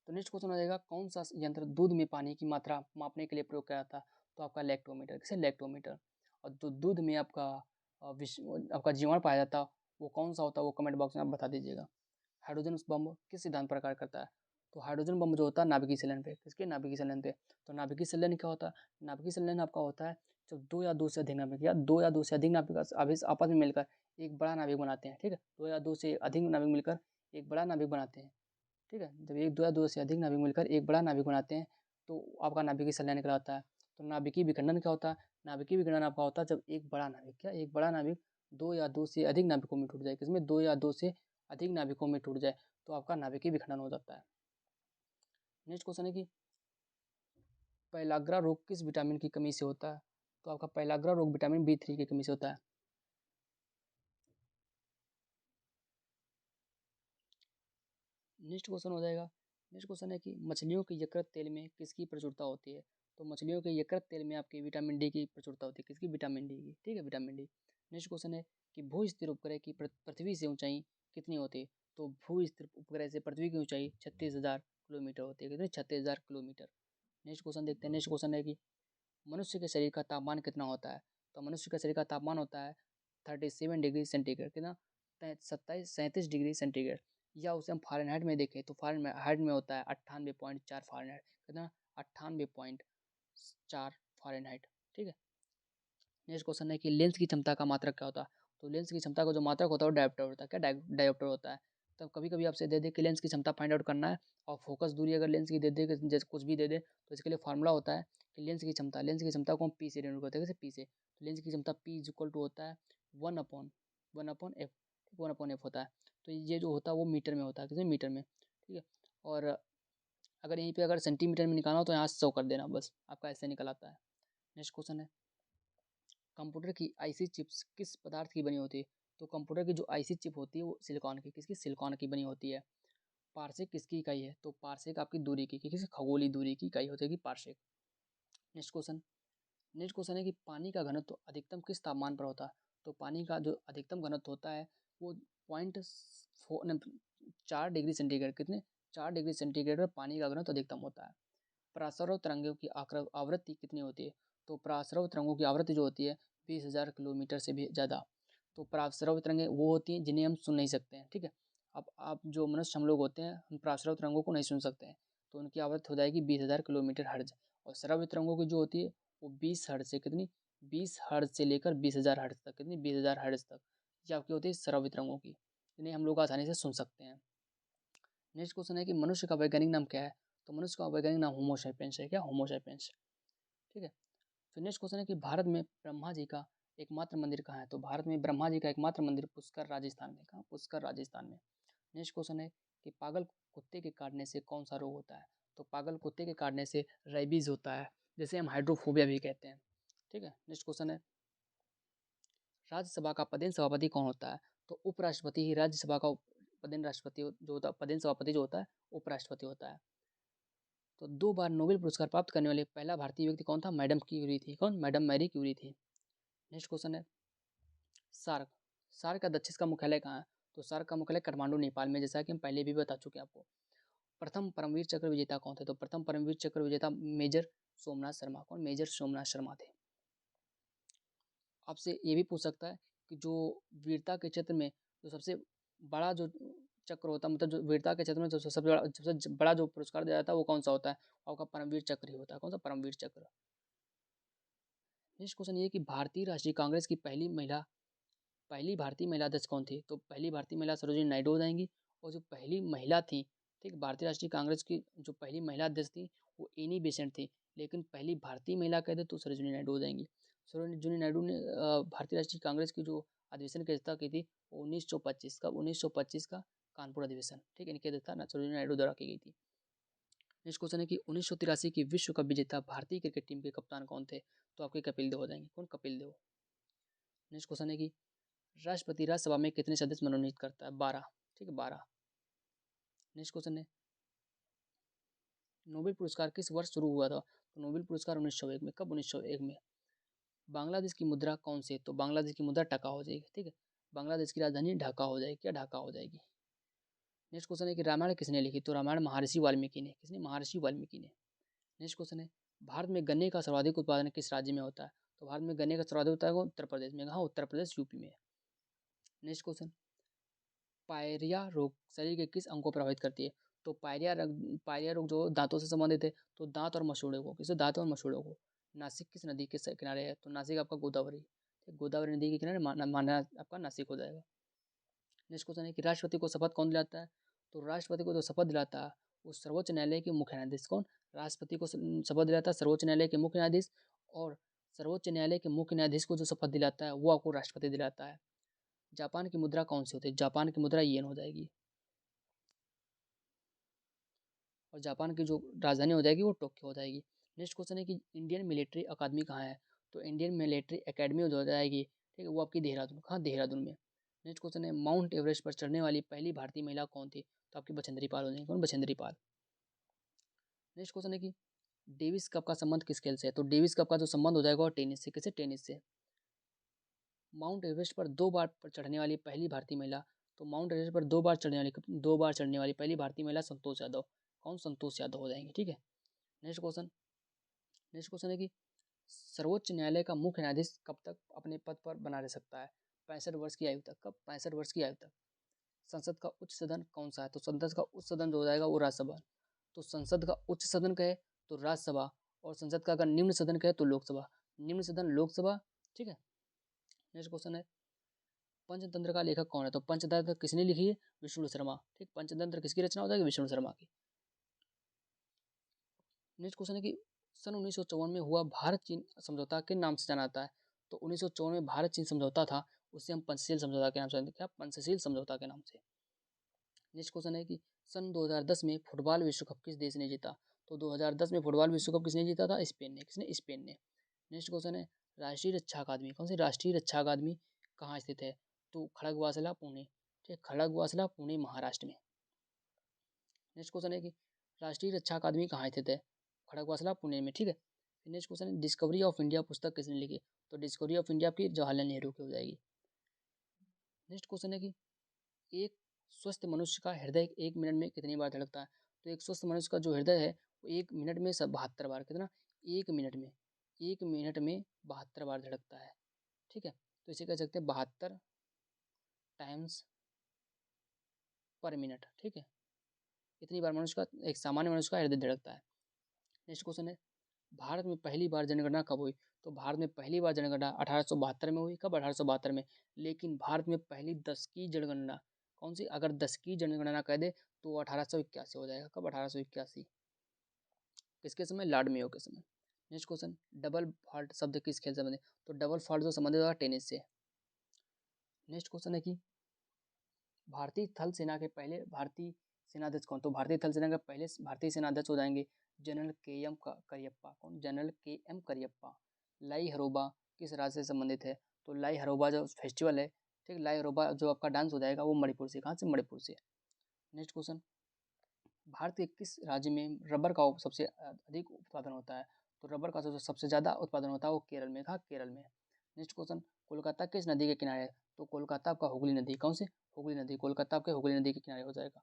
तो नेक्स्ट क्वेश्चन हो जाएगा, कौन सा यंत्र दूध में पानी की मात्रा मापने के लिए प्रयोग किया जाता है? तो आपका लैक्टोमीटर, किसे? लैक्टोमीटर। और जो दूध में आपका आपका जीवाणु पाया जाता है, वो कौन सा होता है? वो कमेंट बॉक्स में आप बता दीजिएगा। हाइड्रोजन बम किस सिद्धांत पर कार्य करता है? तो हाइड्रोजन बम जो होता है नाभिकीय संलयन पे, किसके? नाभिकीय संलयन पे। तो नाभिकीय संलयन क्या होता है? नाभिकीय संलयन आपका होता है जब दो या दो से अधिक नाभिक, या दो या दो से अधिक नाभिक आपस में मिलकर एक बड़ा नाभिक बनाते हैं, ठीक है। दो या दो से अधिक नाभिक मिलकर एक बड़ा नाभिक बनाते हैं, ठीक है। जब एक दो या दो से अधिक नाभिक मिलकर एक बड़ा नाभिक बनाते हैं, तो आपका नाभिकीय संलयन कहलाता है। तो नाभिकीय विखंडन क्या होता है? नाभिकीय विखंडन आपका होता है जब एक बड़ा नाभिक, क्या? एक बड़ा नाभिक दो या दो से अधिक नाभिकों में टूट जाए, किसमें? दो या दो से अधिक नाभिकों में टूट जाए, तो आपका नाभिकीय विखंडन हो जाता है। नेक्स्ट क्वेश्चन है कि पेलाग्रा रोग किस विटामिन की कमी से होता है? तो आपका पेलाग्रा रोग विटामिन B3 की कमी से होता है। नेक्स्ट क्वेश्चन हो जाएगा, नेक्स्ट क्वेश्चन है कि मछलियों के यकृत तेल में किसकी प्रचुरता होती है? तो मछलियों के यकृत तेल में आपकी विटामिन डी की प्रचुरता होती है, किसकी? विटामिन डी की, ठीक है, विटामिन डी। नेक्स्ट क्वेश्चन है कि भू स्थिर उपग्रह की पृथ्वी से ऊंचाई कितनी होती है? तो भू स्थिर उपग्रह से पृथ्वी की ऊंचाई 36,000 किलोमीटर होती है, कितनी? 36,000 किलोमीटर। नेक्स्ट क्वेश्चन देखते हैं, नेक्स्ट क्वेश्चन है कि मनुष्य के शरीर का तापमान कितना होता है? तो मनुष्य का शरीर का तापमान होता है 37 डिग्री सेंटीग्रेड, कितना? 37 डिग्री सेंटीग्रेड। या उसे हम फ़ारेनहाइट में देखें तो फ़ारेनहाइट में होता है 98.4 फ़ारेनहाइट, कितना? 98.4 फ़ारेनहाइट, ठीक है। नेक्स्ट क्वेश्चन है कि लेंस की क्षमता का मात्रक क्या होता है? तो लेंस की क्षमता का जो मात्रक होता है वो डायोप्टर होता है, क्या? डायोप्टर होता है। तो कभी कभी आपसे दे दे कि लेंस की क्षमता फाइंड आउट करना है, और फोकस दूरी अगर लेंस की दे दे, जैसे कुछ भी दे दे, तो इसके लिए फार्मूला होता है कि लेंस की क्षमता को हम पी से डिनोट करते हैं, कैसे? पी से। तो लेंस की क्षमता पी इज इक्वल टू होता है वन अपॉन एफ, 1/f होता है। तो ये जो होता है वो मीटर में होता है, कितने? मीटर में, ठीक है। और अगर यहीं पे अगर सेंटीमीटर में निकालना हो तो यहाँ से 100 कर देना, बस आपका ऐसे निकल आता है। नेक्स्ट क्वेश्चन है, कंप्यूटर की आईसी चिप्स किस पदार्थ की बनी होती है? तो कंप्यूटर की जो आईसी चिप होती है वो सिलिकॉन की, किसकी? सिलिकॉन की बनी होती है। पारसेक किसकी इकाई है? तो पारसेक आपकी दूरी की, किसी खगोलीय दूरी की इकाई होती है parsec. Next question, next question है कि पानी का घनत्व अधिकतम किस तापमान पर होता है? तो पानी का जो अधिकतम घनत्व होता है वो 4 डिग्री सेंटीग्रेड, कितने? 4 डिग्री सेंटीग्रेड पर पानी का घनत्व अधिकतम होता है। परासरव तरंगों की आवृत्ति कितनी होती है? तो परासरव तरंगों की आवृत्ति जो होती है 20,000 किलोमीटर से भी ज़्यादा। तो परासरव तरंगें वो होती हैं जिन्हें हम सुन नहीं सकते हैं, ठीक है। अब आप जो मनुष्य हम लोग होते हैं, हम परासरव तरंगों को नहीं सुन सकते हैं, तो उनकी आवृत्ति हो जाएगी 20,000 किलोमीटर हर्ज। और श्रव्य तरंगों की जो होती है वो 20 हर्ज से, कितनी? 20 हर्ज से लेकर 20,000 हर्ज तक, कितनी? 20,000 हर्ज तक ये आपकी होती है श्रव्य तरंगों की, जिन्हें हम लोग आसानी से सुन सकते हैं। नेक्स्ट क्वेश्चन है कि मनुष्य का वैज्ञानिक नाम क्या है? तो मनुष्य का वैज्ञानिक नाम होमोसैपियंस है, क्या? होमोसैपियंस, ठीक है। फिर नेक्स्ट क्वेश्चन है कि भारत में ब्रह्मा जी का एकमात्र मंदिर कहाँ है? तो भारत में ब्रह्मा जी का एकमात्र मंदिर पुष्कर राजस्थान में, कहाँ? पुष्कर राजस्थान में। नेक्स्ट क्वेश्चन है कि पागल कुत्ते के काटने से कौन सा रोग होता है? तो पागल कुत्ते के काटने से रेबीज होता है, जैसे हम हाइड्रोफोबिया भी कहते हैं, ठीक है। नेक्स्ट क्वेश्चन है, राज्यसभा का पदेन सभापति कौन होता है? तो उपराष्ट्रपति ही राज्यसभा का पदेन राष्ट्रपति जो होता है, पदेन सभापति जो होता है उपराष्ट्रपति होता है। तो 2 बार नोबेल पुरस्कार प्राप्त करने वाले पहला भारतीय व्यक्ति कौन था? मैडम क्यूरी थी, कौन? मैडम मैरी क्यूरी थी। नेक्स्ट क्वेश्चन है, सार्क, सार्क का दक्षिण का मुख्यालय कहाँ है? तो सार्क का मुख्यालय काठमांडू नेपाल में, जैसा कि हम पहले भी बता चुके हैं आपको। प्रथम परमवीर चक्र विजेता कौन थे? तो प्रथम परमवीर चक्र विजेता मेजर सोमनाथ शर्मा, कौन? मेजर सोमनाथ शर्मा थे। आपसे ये भी पूछ सकता है कि जो वीरता के क्षेत्र में जो सबसे बड़ा जो चक्र होता है, मतलब जो वीरता के क्षेत्र में जो सबसे बड़ा जो पुरस्कार दिया जाता है वो कौन सा होता है? आपका परमवीर चक्र ही होता है, कौन सा? परमवीर चक्र। नेक्स्ट क्वेश्चन ये कि भारतीय राष्ट्रीय कांग्रेस की पहली भारतीय महिला अध्यक्ष कौन थी? तो पहली भारतीय महिला सरोजिनी नायडू हो जाएंगी। और जो पहली महिला थी, ठीक, भारतीय राष्ट्रीय कांग्रेस की जो पहली महिला अध्यक्ष थी वो एनी बेसेंट थी, लेकिन पहली भारतीय महिला कहते तो सरोजिनी नायडू हो जाएंगी। सरोजिनी नायडू ने भारतीय राष्ट्रीय कांग्रेस की जो अधिवेशन की अध्यक्षता की थी 1925 का 1925 का कानपुर अधिवेशन, ठीक है, इनकी अध्यक्षता सरोजिनी नायडू द्वारा की गई थी। नेक्स्ट क्वेश्चन है कि 1983 की विश्व कप विजेता भारतीय क्रिकेट टीम के कप्तान कौन थे? तो आपके कपिल देव हो जाएंगे। कौन? कपिल देव। नेक्स्ट क्वेश्चन है कि राष्ट्रपति राज्यसभा में कितने सदस्य मनोनीत करता है? 12, ठीक है, 12। नेक्स्ट क्वेश्चन है नोबेल पुरस्कार किस वर्ष शुरू हुआ था? तो नोबेल पुरस्कार 1901 में। कब? 1901 में। बांग्लादेश की मुद्रा कौन सी है? तो बांग्लादेश की मुद्रा टका हो जाएगी, ठीक है। बांग्लादेश की राजधानी ढाका हो जाएगी। क्या? ढाका हो जाएगी। नेक्स्ट क्वेश्चन है कि रामायण किसने लिखी? तो रामायण महर्षि वाल्मीकि ने। किसने? महर्षि वाल्मीकि ने। नेक्स्ट क्वेश्चन है भारत में गन्ने का सर्वाधिक उत्पादन किस राज्य में होता है? तो भारत में गन्ने का सर्वाधिक उत्पादन उत्तर प्रदेश में। हाँ, उत्तर प्रदेश, यूपी में। नेक्स्ट क्वेश्चन, पायरिया रोग शरीर के किस अंग को प्रभावित करती है? तो पायरिया रोग जो दांतों से संबंधित है, तो दांत और मसूड़ों को। किसे? दांत और मसूड़ों को। नासिक किस नदी के किनारे है? तो नासिक आपका गोदावरी, ठीक, गोदावरी नदी के किनारे माना आपका नासिक हो जाएगा। नेक्स्ट क्वेश्चन है कि राष्ट्रपति को शपथ कौन दिलाता है? तो राष्ट्रपति को जो शपथ दिलाता है वो सर्वोच्च न्यायालय के मुख्य न्यायाधीश। कौन? राष्ट्रपति को शपथ दिलाता है सर्वोच्च न्यायालय के मुख्य न्यायाधीश, और सर्वोच्च न्यायालय के मुख्य न्यायाधीश को जो शपथ दिलाता है वो आपको राष्ट्रपति दिलाता है। जापान की मुद्रा कौन सी होती है? जापान की मुद्रा येन हो जाएगी, और जापान की जो राजधानी हो जाएगी वो टोक्यो हो जाएगी। नेक्स्ट क्वेश्चन है कि इंडियन मिलिट्री अकादमी कहाँ है? तो इंडियन मिलिट्री एकेडमी हो जाएगी, ठीक है, वो आपकी देहरादून। कहाँ? देहरादून में। नेक्स्ट क्वेश्चन है माउंट एवरेस्ट पर चढ़ने वाली पहली भारतीय महिला कौन थी? तो आपकी बछेंद्री पाल हो जाएगी। कौन? बछेंद्री पाल। नेक्स्ट क्वेश्चन है कि डेविस कप का संबंध किस खेल से है? तो डेविस कप का जो संबंध हो जाएगा वो टेनिस से। किसे? टेनिस से। माउंट एवरेस्ट पर 2 बार पर चढ़ने वाली पहली भारतीय महिला? तो माउंट एवरेस्ट पर 2 बार चढ़ने वाली पहली भारतीय महिला संतोष यादव। कौन? संतोष यादव हो जाएंगे, ठीक है। नेक्स्ट क्वेश्चन, है कि सर्वोच्च न्यायालय का मुख्य न्यायाधीश कब तक अपने पद पर बना रह सकता है? 65 वर्ष की आयु तक। कब? 65 वर्ष की आयु तक। संसद का उच्च सदन कौन सा है? तो संसद का उच्च सदन जो हो जाएगा वो राज्यसभा। तो संसद का उच्च सदन कहे तो राज्यसभा, और संसद का अगर निम्न सदन कहे तो लोकसभा। निम्न सदन लोकसभा, ठीक है। नेक्स्ट क्वेश्चन है पंचतंत्र का लेखक कौन है? तो पंचतंत्र किसने लिखी है? विष्णु शर्मा, ठीक। पंचतंत्र किसकी रचना हो जाएगी? विष्णु शर्मा की। नेक्स्ट क्वेश्चन है कि सन 1954 में हुआ भारत चीन समझौता किन नाम से जाना जाता है? तो 1954 में भारत चीन समझौता था, उसे हम पंचशील समझौता के नाम से जानते हैं। क्या? पंचशील समझौता के नाम से। नेक्स्ट क्वेश्चन है कि सन 2010 में फुटबॉल विश्व कप किस देश ने जीता? तो 2010 में फुटबॉल विश्व कप किसने जीता था? स्पेन ने। किसने? स्पेन ने। नेक्स्ट क्वेश्चन है राष्ट्रीय रक्षा अकादमी, कौन सी राष्ट्रीय रक्षा अकादमी कहाँ स्थित है? तो खड़गवासला, पुणे, ठीक, खड़गवासला, पुणे, महाराष्ट्र में। नेक्स्ट क्वेश्चन है कि राष्ट्रीय रक्षा अकादमी कहाँ स्थित है? खड़गवासला, पुणे में, ठीक है। फिर नेक्स्ट क्वेश्चन है डिस्कवरी ऑफ इंडिया पुस्तक किसने लिखी? तो डिस्कवरी ऑफ इंडिया आपकी जवाहरलाल नेहरू की हो जाएगी। नेक्स्ट क्वेश्चन है कि एक स्वस्थ मनुष्य का हृदय 1 मिनट में कितनी बार धड़कता है? तो एक स्वस्थ मनुष्य का जो हृदय है वो 1 मिनट में 72 बार। कितना? 1 मिनट में, 1 मिनट में 72 बार धड़कता है, ठीक है। तो इसे कह सकते हैं 72 टाइम्स पर मिनट, ठीक है। इतनी बार मनुष्य का, एक सामान्य मनुष्य का हृदय धड़कता है। नेक्स्ट क्वेश्चन है भारत में पहली बार जनगणना कब हुई? तो भारत में पहली बार जनगणना 1872 में हुई। कब? 1872 में। लेकिन भारत में पहली 10 की जनगणना कौन सी? अगर 10 की जनगणना कह दे तो 1881 हो जाएगा। कब? 1881। किसके समय? लॉर्ड मेयो के समय। नेक्स्ट क्वेश्चन, डबल फॉल्ट शब्द किस खेल से संबंधित? तो डबल फॉल्ट जो संबंधित होगा टेनिस से। नेक्स्ट क्वेश्चन है कि भारतीय थल सेना के पहले भारतीय सेनाध्यक्ष कौन? तो भारतीय थल सेना के पहले भारतीय सेनाध्यक्ष हो जाएंगे जनरल के एम करियप्पा। कौन? जनरल के एम करियप्पा। लाई हरोबा किस राज्य से संबंधित है? तो लाई हरोबा जो फेस्टिवल है, ठीक, लाई हरोबा जो आपका डांस हो जाएगा वो मणिपुर से। कहाँ से? मणिपुर से। नेक्स्ट क्वेश्चन, भारत के किस राज्य में रबर का सबसे अधिक उत्पादन होता है? तो रबर का जो सबसे ज़्यादा उत्पादन होता है वो केरल में। कहाँ? केरल में। नेक्स्ट क्वेश्चन, कोलकाता किस नदी के किनारे है? तो कोलकाता आपका हुगली नदी। कौन से? हुगली नदी। कोलकाता आपके हुगली नदी के किनारे हो जाएगा।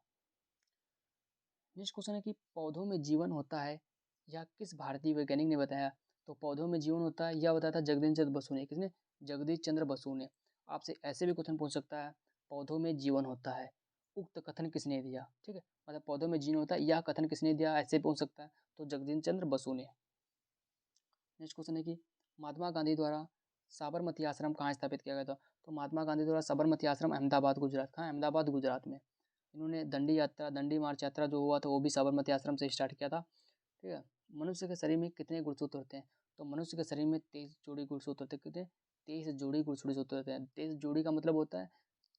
नेक्स्ट क्वेश्चन है कि पौधों में जीवन होता है या किस भारतीय वैज्ञानिक ने बताया? तो पौधों में जीवन होता है यह बताया था जगदीश चंद्र बसु ने। किसने? जगदीश चंद्र बसु ने। आपसे ऐसे भी क्वेश्चन पूछ सकता है पौधों में जीवन होता है, उक्त कथन किसने दिया? ठीक है, मतलब पौधों में जीवन होता है यह कथन किसने दिया, ऐसे पूछ सकता है। तो जगदीश चंद्र बसु ने। नेक्स्ट क्वेश्चन है कि महात्मा गांधी द्वारा साबरमती आश्रम कहाँ स्थापित किया गया था? तो महात्मा गांधी द्वारा साबरमती आश्रम अहमदाबाद, गुजरात। कहाँ? अहमदाबाद, गुजरात में। इन्होंने दंडी मार्च यात्रा जो हुआ था वो भी साबरमती आश्रम से स्टार्ट किया था, ठीक है। मनुष्य के शरीर में कितने गुणसूत्र होते हैं? तो मनुष्य के शरीर में 23 जोड़ी गुणसूत्र होते हैं। कितने? 23 जोड़ी गुणसूत्र होते हैं। 23 जोड़ी का मतलब होता है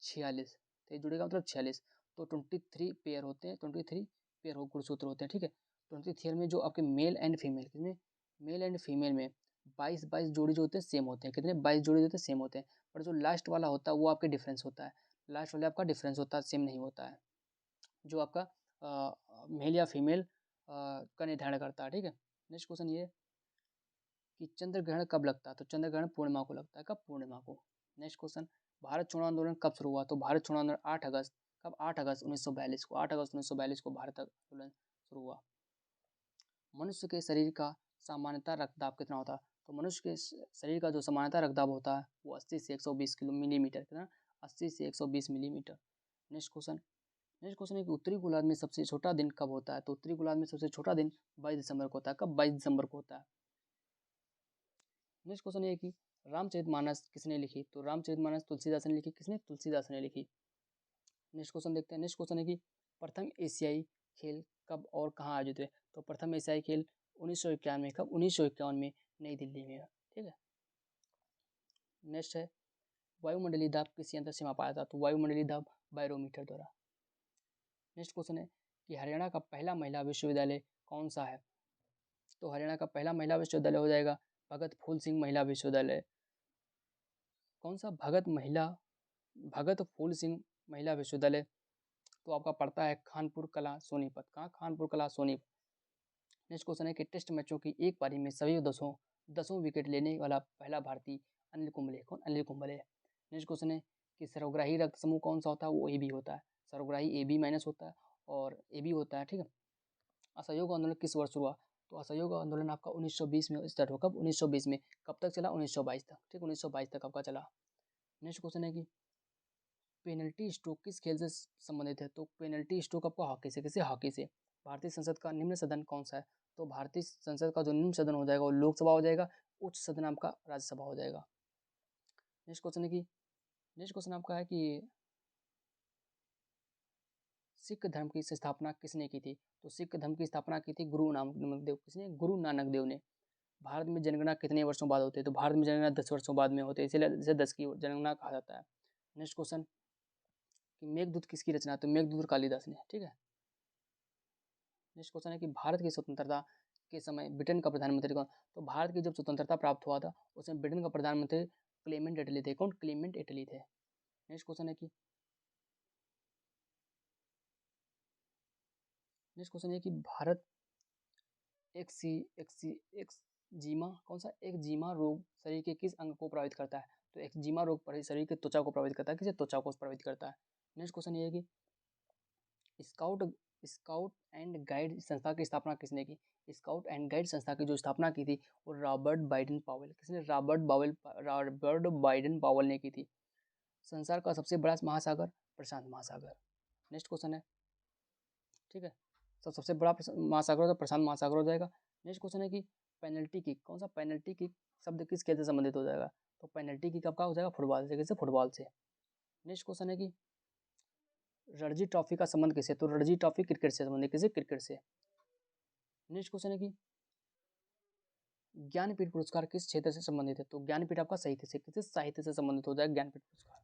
46। 23 जोड़ी का मतलब 46, तो 23 पेयर होते हैं, 23 पेयर गुणसूत्र होते हैं, ठीक है। 23 में जो आपके मेल एंड फीमेल, कितने मेल एंड फीमेल में 22 जोड़ी जो होते हैं सेम होते हैं, कितने 22 जोड़ी होते हैं सेम होते हैं, पर जो लास्ट वाला होता है वो आपके डिफरेंस होता है, लास्ट वाले आपका डिफरेंस होता है, सेम नहीं होता है, जो आपका मेल या फीमेल का निर्धारण करता है, ठीक है। नेक्स्ट क्वेश्चन ये कि चंद्र ग्रहण कब लगता है, तो चंद्र ग्रहण पूर्णिमा को लगता है, कब, पूर्णिमा को। नेक्स्ट क्वेश्चन, भारत छोड़ो आंदोलन कब शुरू हुआ, तो भारत छोड़ो आंदोलन 8 अगस्त, कब, 8 अगस्त 1942 को, 8 अगस्त 1942 को भारत आंदोलन शुरू हुआ। मनुष्य के शरीर का सामान्यतः रक्तदाब कितना होता है, तो मनुष्य के शरीर का जो सामान्यतः रक्तदाब होता है वो 80 से 120 किलो मिलीमीटर, कितना, 80 से 120 millimetre. Next question, next question है कि उत्तरी गोलार्ध में सबसे छोटा दिन कब होता है, तो उत्तरी गोलार्ध में सबसे छोटा दिन 22 दिसंबर को होता है, कब, 22 दिसंबर को होता है। नेक्स्ट क्वेश्चन ये कि रामचरितमानस किसने लिखी, तो रामचरितमानस तुलसीदास ने लिखी, किसने, तुलसीदास ने लिखी। नेक्स्ट क्वेश्चन देखते हैं। नेक्स्ट क्वेश्चन है कि प्रथम एशियाई खेल कब और कहाँ आयोजित हुए, तो प्रथम एशियाई खेल 1951 में, कब, 1951 में नई दिल्ली में, ठीक है। नेक्स्ट है वायुमंडलीय दाब किस यंत्र से मापा जाता है, तो वायुमंडलीय दाब बैरोमीटर द्वारा। नेक्स्ट क्वेश्चन है कि हरियाणा का पहला महिला विश्वविद्यालय कौन सा है, तो हरियाणा का पहला महिला विश्वविद्यालय हो जाएगा भगत फूल सिंह महिला विश्वविद्यालय। कौन सा, भगत फूल सिंह महिला विश्वविद्यालय, तो आपका पड़ता है खानपुर कला सोनीपत, कहाँ, खानपुर कला सोनीपत। नेक्स्ट क्वेश्चन है कि टेस्ट मैचों की एक पारी में सभी दसों विकेट लेने वाला पहला भारतीय अनिल कुंबले, कौन, अनिल कुंबले। नेक्स्ट क्वेश्चन है कि सर्वग्राही रक्त समूह कौन सा होता है, वो ए बी होता है, सर्वग्राही ए बी माइनस होता है और ए बी होता है, ठीक है। असहयोग आंदोलन किस वर्ष हुआ, तो असहयोग आंदोलन आपका 1920 में स्टार्ट हुआ, कब, 1920 में, कब तक चला, 1922 तक, ठीक, 1922 तक आपका चला। नेक्स्ट क्वेश्चन है कि पेनल्टी स्ट्रोक किस खेल से संबंधित है, तो पेनल्टी स्ट्रोक आपको हॉकी से, किसे, हॉकी से। भारतीय संसद का निम्न सदन कौन सा है, तो भारतीय संसद का जो निम्न सदन हो जाएगा वो लोकसभा हो जाएगा, उच्च सदन आपका राज्यसभा हो जाएगा। नेक्स्ट क्वेश्चन है कि नेक्स्ट क्वेश्चन आपका है कि सिख धर्म की स्थापना किसने की थी, तो सिख धर्म की स्थापना की थी गुरु नानक देव, किसने, गुरु नानक देव ने। भारत में जनगणना कितने वर्षों बाद होती है, तो भारत में जनगणना 10 वर्षों बाद में होती है, इसीलिए इसे 10 की जनगणना कहा जाता है। नेक्स्ट क्वेश्चन कि मेघदूत किसकी रचना है, तो मेघदूत कालिदास ने, ठीक है। नेक्स्ट क्वेश्चन है कि भारत की स्वतंत्रता के समय ब्रिटेन का प्रधानमंत्री कौन, तो भारत की जब स्वतंत्रता प्राप्त हुआ था उसमें ब्रिटेन का प्रधानमंत्री क्लेमेंट एटली थे, कौन, क्लेमेंट एटली थे। नेक्स्ट क्वेश्चन है कि भारत एक्जीमा, कौन सा, एक्जीमा रोग शरीर के किस अंग को प्रभावित करता है, तो एक्जीमा रोग शरीर के त्वचा को प्रभावित करता है, किसे, त्वचा को प्रभावित करता है। नेक्स्ट क्वेश्चन ये है कि स्काउट स्काउट एंड गाइड संस्था की स्थापना किसने की, स्काउट एंड गाइड संस्था की जो स्थापना की थी वो रॉबर्ट बाइडेन पावेल, किसने, रॉबर्ट बाइडेन पावेल ने की थी। संसार का सबसे बड़ा महासागर प्रशांत महासागर। नेक्स्ट क्वेश्चन है, ठीक है, तो सबसे बड़ा महासागर होता है प्रशांत महासागर हो जाएगा। नेक्स्ट क्वेश्चन है कि पेनल्टी किक, कौन सा, पेनल्टी किक शब्द किस खेल से संबंधित हो जाएगा, तो पेनल्टी किक आपका हो जाएगा फुटबॉल से, किससे, फुटबॉल से। नेक्स्ट क्वेश्चन है कि रणजी ट्रॉफी का संबंध किससे, तो रणजी ट्रॉफी क्रिकेट से संबंधित, किसे, क्रिकेट से। नेक्स्ट क्वेश्चन है कि ज्ञानपीठ पुरस्कार किस क्षेत्र से संबंधित है, तो ज्ञानपीठ आपका साहित्य से, किस साहित्य से संबंधित हो जाएगा ज्ञानपीठ पुरस्कार।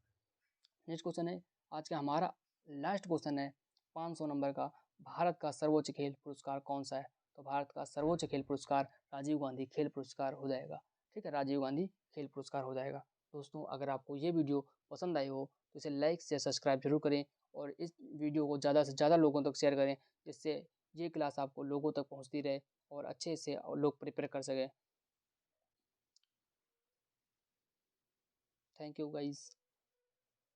नेक्स्ट क्वेश्चन है आज का हमारा लास्ट क्वेश्चन है 500 नंबर का, भारत का सर्वोच्च खेल पुरस्कार कौन सा है, तो भारत का सर्वोच्च खेल पुरस्कार राजीव गांधी खेल पुरस्कार हो जाएगा, ठीक है, राजीव गांधी खेल पुरस्कार हो जाएगा। दोस्तों अगर आपको ये वीडियो पसंद आई हो तो इसे लाइक से सब्सक्राइब जरूर करें और इस वीडियो को ज़्यादा से ज़्यादा लोगों तक शेयर करें, जिससे ये क्लास आपको लोगों तक पहुँचती रहे और अच्छे से लोग प्रिपेयर कर सकें। Thank you guys.